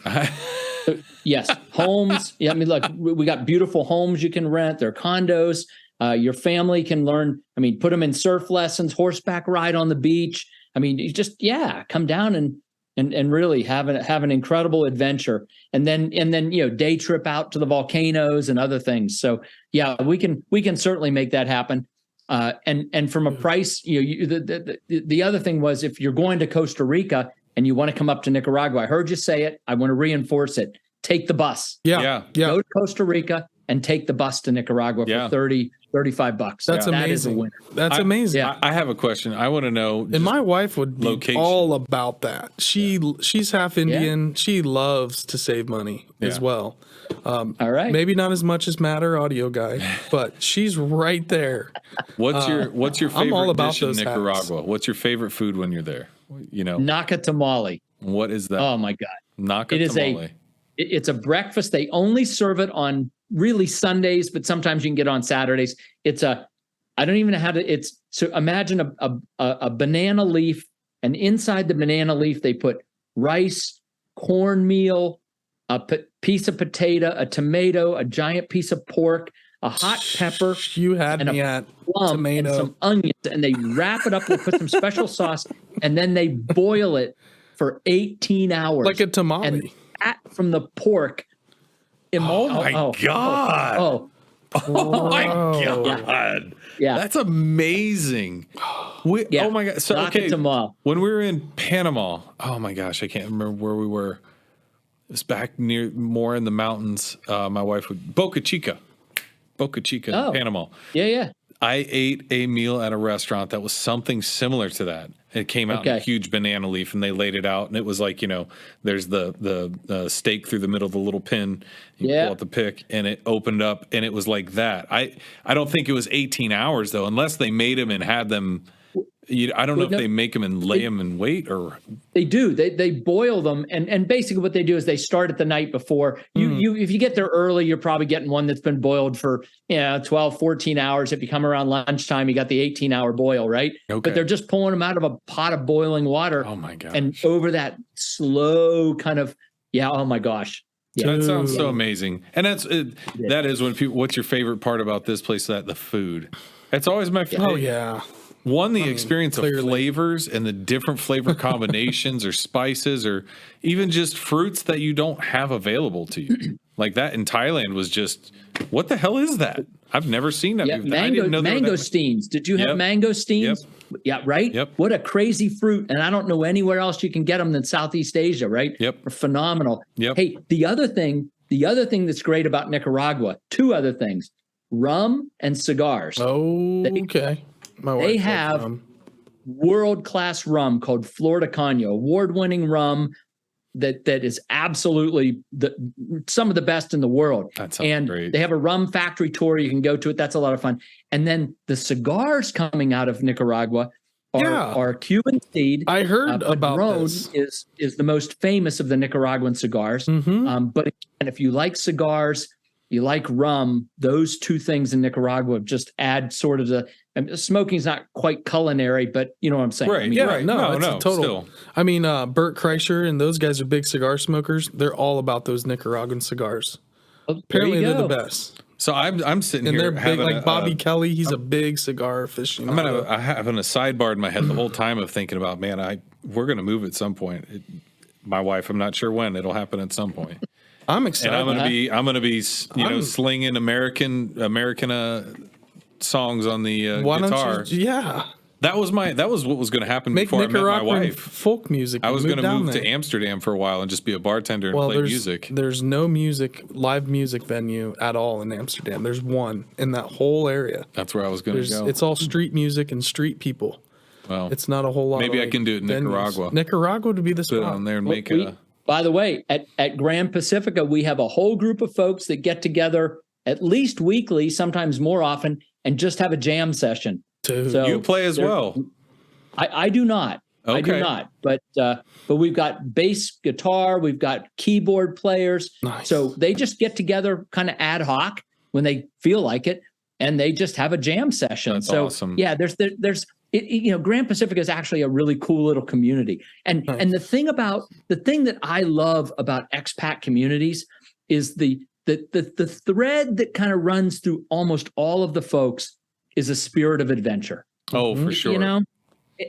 Yes, homes. Yeah, I mean, look, we got beautiful homes you can rent. They're condos. Your family can learn. I mean, put them in surf lessons, horseback ride on the beach. I mean, you just come down and really have an incredible adventure, and then day trip out to the volcanoes and other things. So yeah, we can certainly make that happen. And from a price, the other thing was, if you're going to Costa Rica and you want to come up to Nicaragua, I heard you say it. I want to reinforce it. Take the bus. Yeah. Go to Costa Rica and take the bus to Nicaragua for Yeah. $35. That's That is a amazing. winner. That's amazing. Yeah. I have a question. I want to know. And my wife would be location. all about that. She's half Indian. She loves to save money as Yeah. well. All right. Maybe not as much as Matt, our audio guy, but she's right there. What's your favorite I'm all about dish in those hacks. Nicaragua? What's your favorite food when you're there? Naka tamale. What is that? Oh my God. Naka It is tamale. It's a breakfast. They only serve it on really Sundays, but sometimes you can get on Saturdays. I don't even know how to, so imagine a banana leaf, and inside the banana leaf, they put rice, cornmeal, a piece of potato, a tomato, a giant piece of pork, a hot pepper, You had and me a at plum, tomato. and some onions, and they wrap it up. They put some special sauce, and then they boil it for 18 hours. like a tamale. And fat from the pork. Oh my God. Oh, Oh my Whoa. God. yeah. That's amazing. Yeah. Oh my God. So, Naka okay. tamale. When we were in Panama, oh my gosh, I can't remember where we were. It was back more in the mountains. My wife would, Boca Chica, Oh. Panama. Yeah. I ate a meal at a restaurant that was something similar to that. It came out in a Okay. huge banana leaf, and they laid it out, and it was like, there's the steak through the middle of the little pin. You Yeah. pull out the pick, and it opened up, and it was like that. I don't think it was 18 hours though, unless they made them and had them. I don't know if they make them and lay them in wait, or They do. They boil them, and basically what they do is they start it the night before. You if you get there early, you're probably getting one that's been boiled for 12, 14 hours. If you come around lunchtime, you got the 18-hour boil, right? Okay. But they're just pulling them out of a pot of boiling water. oh my gosh. And over that slow kind of, oh my gosh. Yeah. That sounds so amazing. And that is when people, what's your favorite part about this place? That the food. It's always my favorite. Oh yeah. One, the experience of clearly. flavors and the different flavor combinations or spices or even just fruits that you don't have available to you. Like that in Thailand was just, what the hell is that? I've never seen that. Yeah, before. I didn't know they were that- mangosteens. Did you have Yep. mangosteens? Yeah, right? Yep. What a crazy fruit. And I don't know anywhere else you can get them than Southeast Asia, right? Yep. They're phenomenal. Yep. Hey, the other thing that's great about Nicaragua, two other things, rum and cigars. Oh, okay. My wife They loves have rum. world-class rum called Florida Caño, award-winning rum that is absolutely some of the best in the world. That sounds And great. they have a rum factory tour. You can go to it. That's a lot of fun. And then the cigars coming out of Nicaragua are Cuban seed. I heard about Padron this. is the most famous of the Nicaraguan cigars. Mhm. But again, if you like cigars, you like rum. Those two things in Nicaragua just add sort of smoking's not quite culinary, but you know what I'm saying. Right. I mean, Yeah, right. no, it's a total. Still. I mean, Bert Kreischer and those guys are big cigar smokers. They're all about those Nicaraguan cigars. there Apparently, you they're go. the best. So I'm sitting And here they're big, having like Bobby Kelly. He's a big cigar aficionado. I'm having a sidebar in my head the whole time of thinking about, man, we're going to move at some point. My wife, I'm not sure when it'll happen at some point. I'm excited. And I'm gonna be slinging American songs on the Why guitar. don't you? Yeah, That was what was going to happen make before I met my Nicaraguan wife. folk music. I was going to move to Amsterdam for a while and just be a bartender and play music. There's no live music venue at all in Amsterdam. There's one in that whole area. That's where I was going to go. It's all street music and street people. Well, It's not a whole lot. maybe of, I can do it in venues. Nicaragua. Nicaragua would be the Put it spot. on there and Well, make by the way, at Grand Pacifica, we have a whole group of folks that get together at least weekly, sometimes more often, and just have a jam session. Dude. So You play as well. I do not. I do Okay. not. But we've got bass guitar, we've got keyboard players. Nice. So they just get together kind of ad hoc when they feel like it, and they just have a jam session. That's so awesome. yeah, there's Grand Pacifica is actually a really cool little community. And Nice. and the thing that I love about expat communities is the thread that kind of runs through almost all of the folks is a spirit of adventure. Oh, for sure. You know?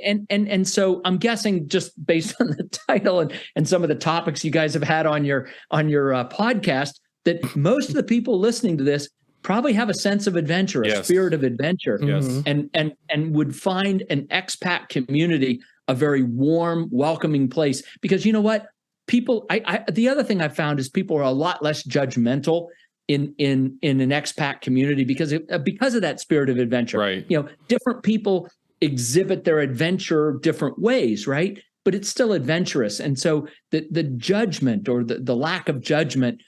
And so I'm guessing, just based on the title and some of the topics you guys have had on your podcast, that most of the people listening to this probably have a sense of adventure, a Yes. spirit of adventure, Yes. and would find an expat community a very warm, welcoming place. Because you know what, people, the other thing I found is people are a lot less judgmental in an expat community because of that spirit of adventure. Right. You know, different people exhibit their adventure different ways, right? But it's still adventurous. And so the judgment or the lack of judgment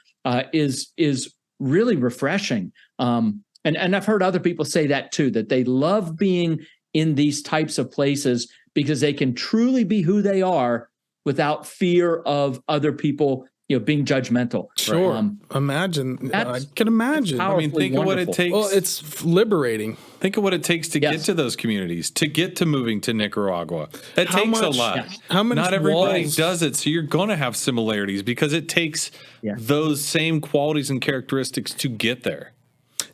is really refreshing. And I've heard other people say that too, that they love being in these types of places because they can truly be who they are without fear of other people, being judgmental. Sure. Imagine. I can imagine. I mean, think of what it takes. Well, it's liberating. Think of what it takes to get to those communities, to get to moving to Nicaragua. That How takes much- a lot. yeah. How much Not everybody walls- does it, so you're going to have similarities because it takes those same qualities and characteristics to get there.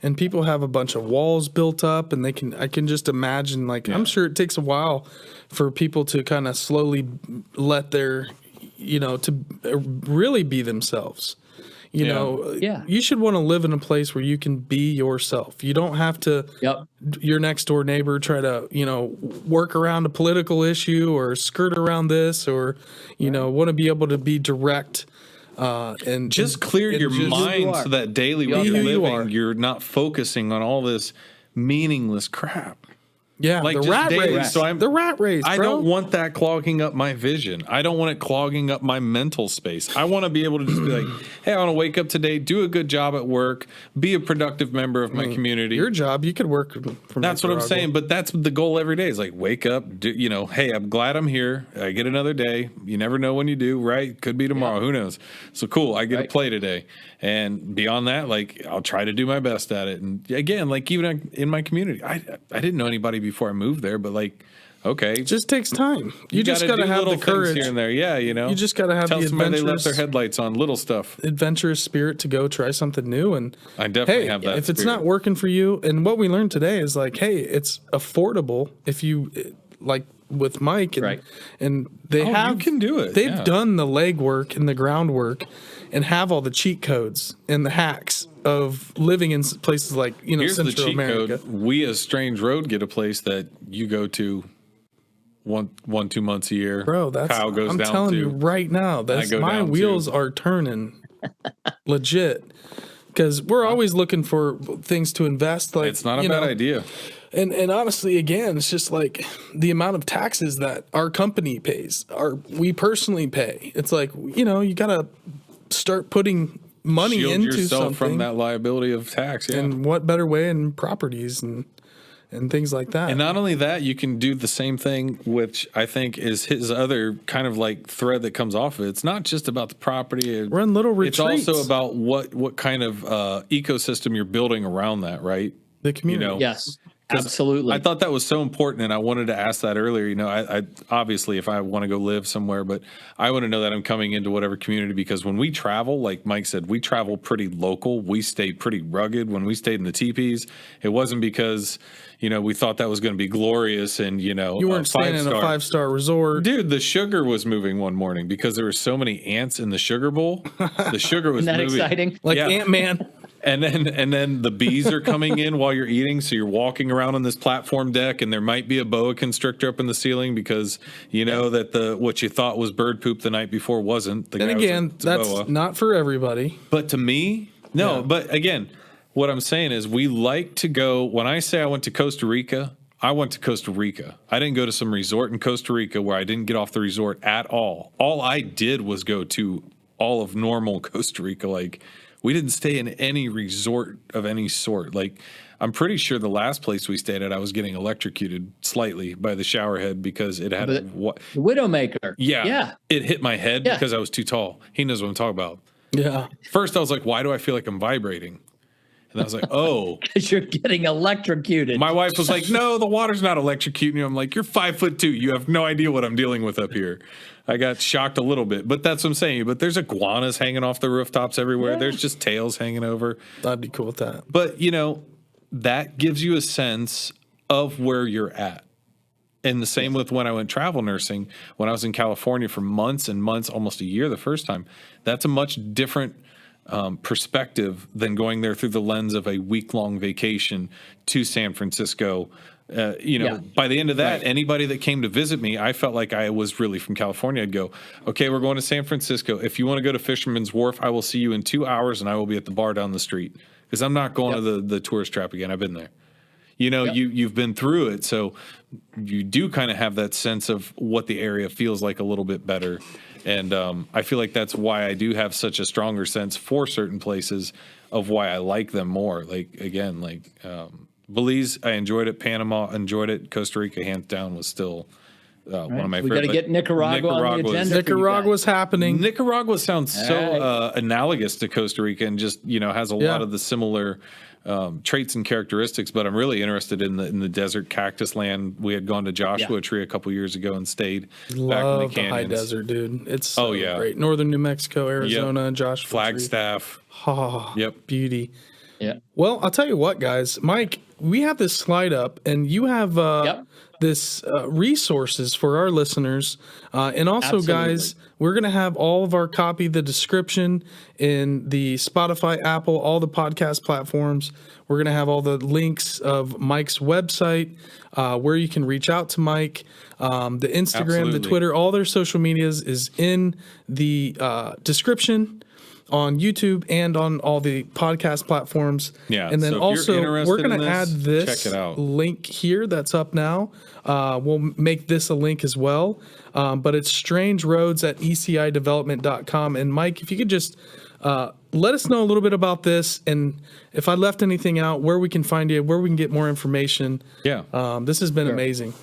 And people have a bunch of walls built up, and I can just imagine, I'm sure it takes a while for people to kind of slowly let their, to really be themselves. You should want to live in a place where you can be yourself. You don't have to, your next door neighbor, try to, work around a political issue or skirt around this or, want to be able to be direct. And just clear your mind so that daily when you're living, you're not focusing on all this meaningless crap. Yeah, like the just rat daily. race. So The rat race, I bro. don't want that clogging up my vision. I don't want it clogging up my mental space. I want to be able to just be like, hey, I want to wake up today, do a good job at work, be a productive member of my community. Your job, you could work from That's what I'm saying, but that's the goal every day is like wake up, hey, I'm glad I'm here. I get another day. You never know when you do, right? Could be tomorrow. Who knows? So cool. I get to play today. And beyond that, I'll try to do my best at it. And again, even in my community, I didn't know anybody before I moved there, but okay. It just takes time. You just got gotta to do have little the courage. things here and there. Yeah, You just got to have tell the somebody they left adventurous, their headlights on, little stuff. adventurous spirit to go try something new. And I definitely have that if it's spirit. not working for you, and what we learned today is hey, it's affordable if you with Mike and they have you can do it. They've done the legwork and the groundwork and have all the cheat codes and the hacks of living in places like Here's Central the cheat America. code. We as Strange Road get a place that you go to 2 months a year. Bro, Kyle goes I'm down telling to. you right now, that's go my down wheels to. are turning legit. Because we're always looking for things to invest. It's not a bad idea. And honestly, again, it's just the amount of taxes that our company pays, we personally pay. It's you got to start putting money Shield into yourself something. from that liability of tax. Yeah. And what better way in properties? And and things like that. And not only that, you can do the same thing, which I think is his other kind of like thread that comes off of it. It's not just about the property. Run little retreats. It's also about what kind of ecosystem you're building around that, right? The community. Yes. Absolutely. I thought that was so important, and I wanted to ask that earlier. I obviously, if I want to go live somewhere, but I want to know that I'm coming into whatever community, because when we travel, like Mike said, we travel pretty local. We stay pretty rugged. When we stayed in the teepees, it wasn't because we thought that was going to be glorious and you weren't staying in a 5-star resort. Dude, the sugar was moving one morning because there were so many ants in the sugar bowl. The sugar was Isn't that moving. exciting? Like Ant-Man. And then the bees are coming in while you're eating, so you're walking around on this platform deck, and there might be a boa constrictor up in the ceiling because that what you thought was bird poop the night before wasn't. And again, that's boa. Not for everybody. But to me, no. Yeah. But again, what I'm saying is we like to go. When I say I went to Costa Rica, I went to Costa Rica. I didn't go to some resort in Costa Rica where I didn't get off the resort at all. All I did was go to all of normal Costa Rica, like. We didn't stay in any resort of any sort. Like, I'm pretty sure the last place we stayed at, I was getting electrocuted slightly by the shower head because it had the Widowmaker. Yeah. It hit my head because I was too tall. He knows what I'm talking about. Yeah. First, I was like, why do I feel like I'm vibrating? And I was like, oh. Because you're getting electrocuted. My wife was like, no, the water's not electrocuting you. I'm like, you're 5'2". You have no idea what I'm dealing with up here. I got shocked a little bit, but that's what I'm saying. But there's iguanas hanging off the rooftops everywhere. Yeah. There's just tails hanging over. I'd be cool with that. But, that gives you a sense of where you're at. And the same with when I went travel nursing, when I was in California for months and months, almost a year the first time. That's a much different perspective than going there through the lens of a week-long vacation to San Francisco. By the end of that, anybody that came to visit me, I felt like I was really from California. I'd go, okay, we're going to San Francisco. If you want to go to Fisherman's Wharf, I will see you in 2 hours, and I will be at the bar down the street because I'm not going to the tourist trap again. I've been there. You've been through it, so you do kind of have that sense of what the area feels like a little bit better. And I feel like that's why I do have such a stronger sense for certain places of why I like them more. Belize, I enjoyed it. Panama, enjoyed it. Costa Rica, hands down, was still one of my favorite. We got to get Nicaragua on the agenda. Nicaragua's happening. Nicaragua sounds so analogous to Costa Rica and just, has a lot of the similar traits and characteristics, but I'm really interested in the desert cactus land. We had gone to Joshua Tree a couple years ago and stayed back in the canyons. The high desert, dude. It's so great. Northern New Mexico, Arizona, Joshua Flagstaff. Beauty. Yeah. Well, I'll tell you what, guys. Mike, we have this slide up, and you have this resources for our listeners. And also, guys, we're going to have all of our copy, the description in the Spotify, Apple, all the podcast platforms. We're going to have all the links of Mike's website, where you can reach out to Mike, the Instagram, the Twitter, all their social medias is in the description on YouTube and on all the podcast platforms. Yeah. And then also we're going to add this link here that's up now. We'll make this a link as well. But it's strangeroads@ecidevelopment.com. And Mike, if you could just let us know a little bit about this, and if I left anything out, where we can find you, where we can get more information. Yeah. This has been amazing.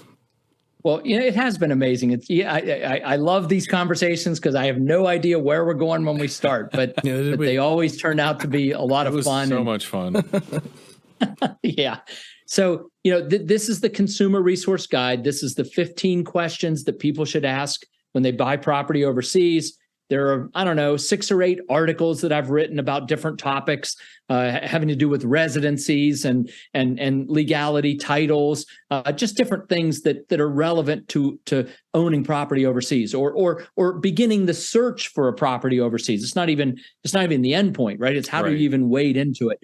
Well, it has been amazing. It's I love these conversations because I have no idea where we're going when we start, but, but they always turn out to be a lot of fun. So much fun. Yeah. So, this is the Consumer Resource Guide. This is the 15 questions that people should ask when they buy property overseas. There are, 6 or 8 articles that I've written about different topics having to do with residencies and legality, titles, just different things that are relevant to owning property overseas or beginning the search for a property overseas. It's not even the end point, right? It's how do you even wade into it?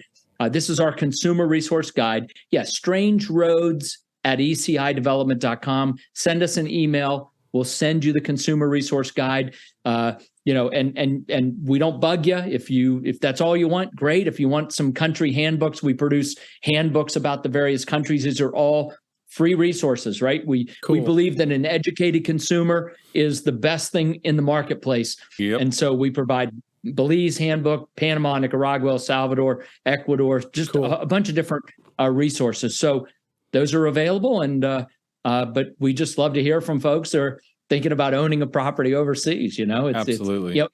This is our Consumer Resource Guide. Yes, strangeroads@ecidevelopment.com. Send us an email. We'll send you the Consumer Resource Guide. And we don't bug you. If that's all you want, great. If you want some country handbooks, we produce handbooks about the various countries. These are all free resources, right? We believe that an educated consumer is the best thing in the marketplace. Yep. And so we provide Belize handbook, Panama, Nicaragua, El Salvador, Ecuador, just a bunch of different resources. So those are available. And but we just love to hear from folks who are thinking about owning a property overseas. Absolutely. I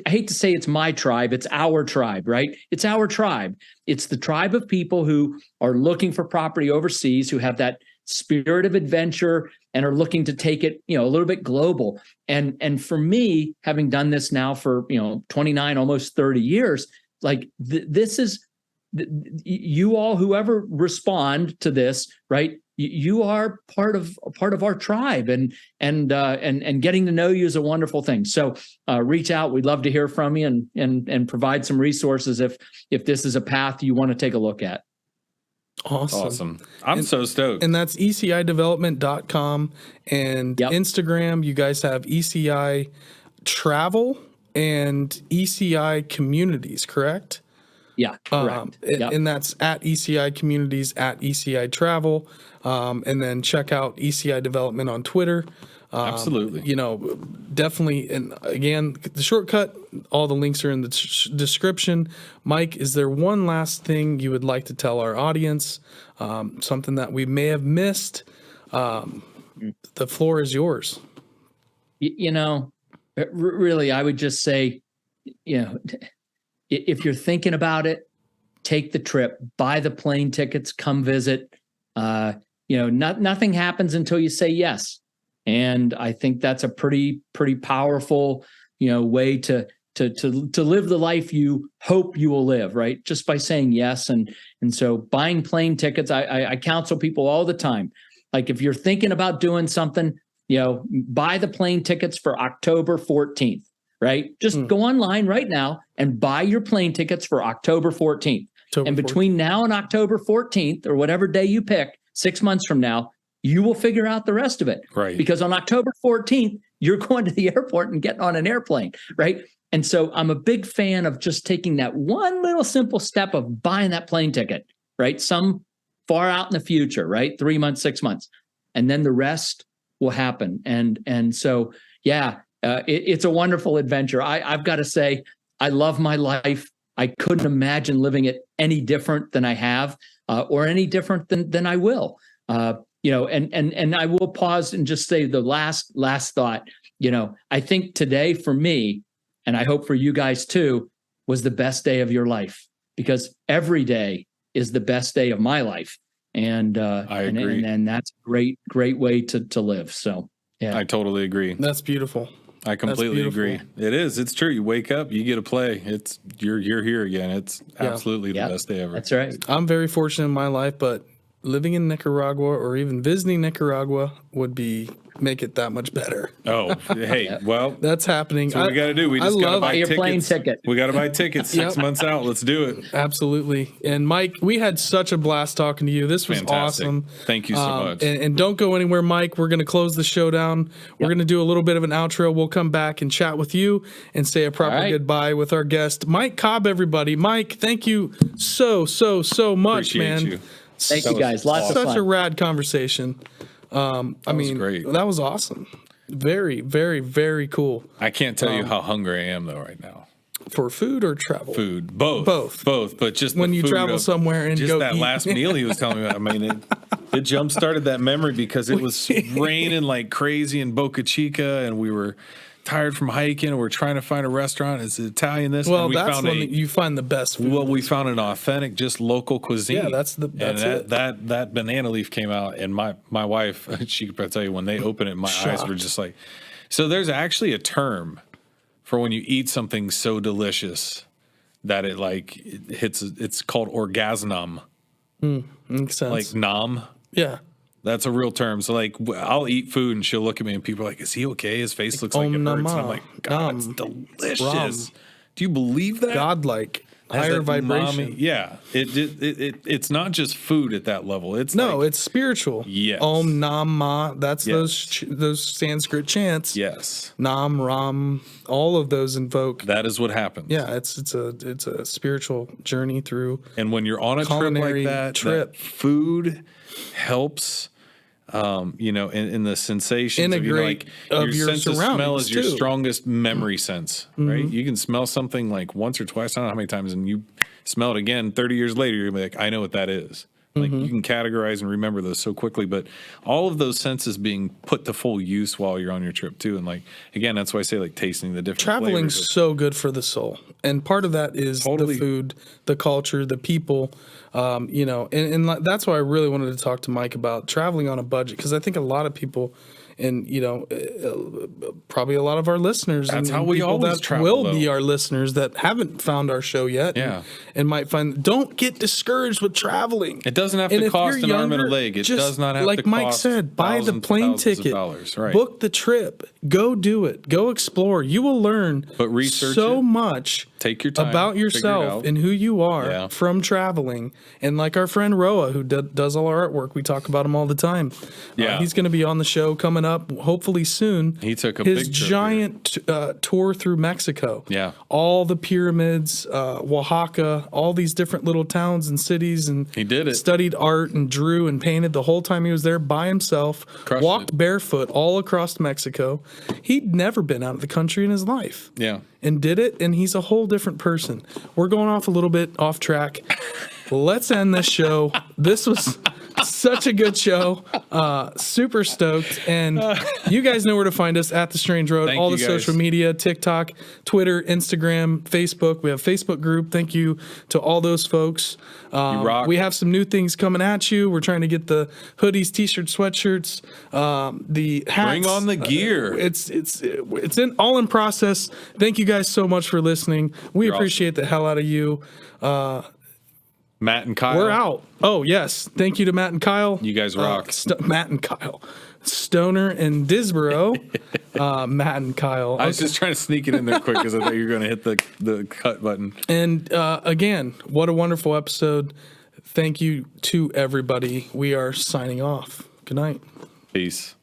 hate to say it's my tribe, it's our tribe, right? It's our tribe. It's the tribe of people who are looking for property overseas, who have that spirit of adventure and are looking to take it, a little bit global. And for me, having done this now for 29, almost 30 years, like this is you all, whoever respond to this, right? You are part of our tribe, and getting to know you is a wonderful thing. So reach out. We'd love to hear from you and provide some resources if this is a path you want to take a look at. Awesome. I'm so stoked. And that's ecidevelopment.com, and Instagram. You guys have ECI Travel and ECI Communities, correct? Yeah, correct. And that's at ECI Communities, at ECI Travel. And then check out ECI Development on Twitter. Absolutely. Definitely. And again, the shortcut, all the links are in the description. Mike, is there one last thing you would like to tell our audience? Something that we may have missed? The floor is yours. Really, I would just say, if you're thinking about it, take the trip, buy the plane tickets, come visit. Nothing happens until you say yes. And I think that's a pretty powerful, way to live the life you hope you will live, right? Just by saying yes. And so buying plane tickets, I counsel people all the time. Like, if you're thinking about doing something, buy the plane tickets for October 14th, right? Just go online right now and buy your plane tickets for October 14th. And between now and October 14th, or whatever day you pick, 6 months from now, you will figure out the rest of it. Right. Because on October 14th, you're going to the airport and getting on an airplane, right? And so I'm a big fan of just taking that one little simple step of buying that plane ticket, right? Some far out in the future, right? 3 months, 6 months. And then the rest will happen. And so, it's a wonderful adventure. I've got to say, I love my life. I couldn't imagine living it any different than I have, or any different than I will. And I will pause and just say the last thought. I think today for me, and I hope for you guys too, was the best day of your life, because every day is the best day of my life. And I agree. And that's a great way to live. So yeah, I totally agree. That's beautiful. I completely agree. It is. It's true. You wake up, you get to play. You're here again. It's absolutely the best day ever. That's right. I'm very fortunate in my life, but living in Nicaragua or even visiting Nicaragua would make it that much better. Oh, hey, well, that's happening. That's what we got to do. We just got to buy your tickets. Plane ticket. We got to buy tickets 6 months out. Let's do it. Absolutely. And Mike, we had such a blast talking to you. This was fantastic. Awesome. Thank you so much. And don't go anywhere, Mike. We're going to close the show down. We're going to do a little bit of an outro. We'll come back and chat with you and say a proper goodbye with our guest, Mike Cobb, everybody. Mike, thank you so much, Appreciate man. you. Thank you, guys. Lots of fun. Such a rad conversation. Great. That was awesome. Very, very, very cool. I can't tell you how hungry I am though right now. For food or travel? Food, both. But just when you food travel somewhere and just go that eat. last meal he was telling me about. I mean, it jump started that memory because it was raining like crazy in Boca Chica, and we were tired from hiking, and we're trying to find a restaurant. It's Italian. Well, that's when you find the best food. Well, we found an authentic, just local cuisine. Yeah, that's it. That banana leaf came out, and my wife, she could probably tell you when they opened it, my eyes were just like. So there's actually a term for when you eat something so delicious that it hits. It's called orgasm. Makes sense. Like nom. Yeah. That's a real term. So I'll eat food and she'll look at me and people are like, is he okay? His face looks like it hurts. And I'm like, God, it's delicious. Do you believe that? Godlike. Higher vibration. Yeah. It's not just food at that level. It's spiritual. Yes. Om Nam Ma. That's those Sanskrit chants. Yes. Nam Ram. All of those invoke. That is what happens. Yeah. It's a spiritual journey through. And when you're on a trip like that, food helps. In the sensations of your sense of smell is your strongest memory sense, right? You can smell something like once or twice, I don't know how many times, and you smell it again 30 years later, you're gonna be like, I know what that is. Like you can categorize and remember those so quickly, but all of those senses being put to full use while you're on your trip too. And like, again, that's why I say like tasting the different Traveling's flavors. so good for the soul. And part of that is Totally. the food, the culture, the people, you know, and that's why I really wanted to talk to Mike about traveling on a budget. Cause I think a lot of people, and you know, probably a lot of our listeners, That's and how we people always that travel, will though. be our listeners that haven't found our show yet, Yeah. and might find. Don't get discouraged with traveling. It doesn't have And to if cost you're an arm and a younger, leg. It just does not have like to Mike cost said, buy the thousands, plane thousands of ticket, dollars. Right. book the trip, go do it, go explore. You will learn But research so it. much. Take your time. About figure it yourself out. and who you are Yeah. from traveling. And like our friend Roa, who does all our artwork, we talk about him all the time. Yeah. He's going to be on the show coming up, hopefully soon. He took a his big trip giant tour through Mexico. Yeah. All the pyramids, Oaxaca, all these different little towns and cities. And He did it. Studied art and drew and painted the whole time he was there by himself. Crushed walked it. barefoot all across Mexico. He'd never been out of the country in his life. Yeah. And did it, and he's a whole different person. We're going off a little bit off track. Let's end this show. This was such a good show. Super stoked. And you guys know where to find us at The Strange Road. Thank All you, the guys. social media, TikTok, Twitter, Instagram, Facebook. We have a Facebook group. Thank you to all those folks. rock. We have some new things coming at you. We're trying to get the hoodies, t-shirts, sweatshirts, the hats. Bring on the gear. It's all in process. Thank you guys so much for listening. We You're appreciate the hell out of you. Matt and Kyle. We're out. Oh yes, thank you to Matt and Kyle. You guys rock. Matt and Kyle, Stoner and Disborough. Matt and Kyle. I was just trying to sneak it in there quick because I thought you were going to hit the cut button. And again, what a wonderful episode. Thank you to everybody. We are signing off. Good night. Peace.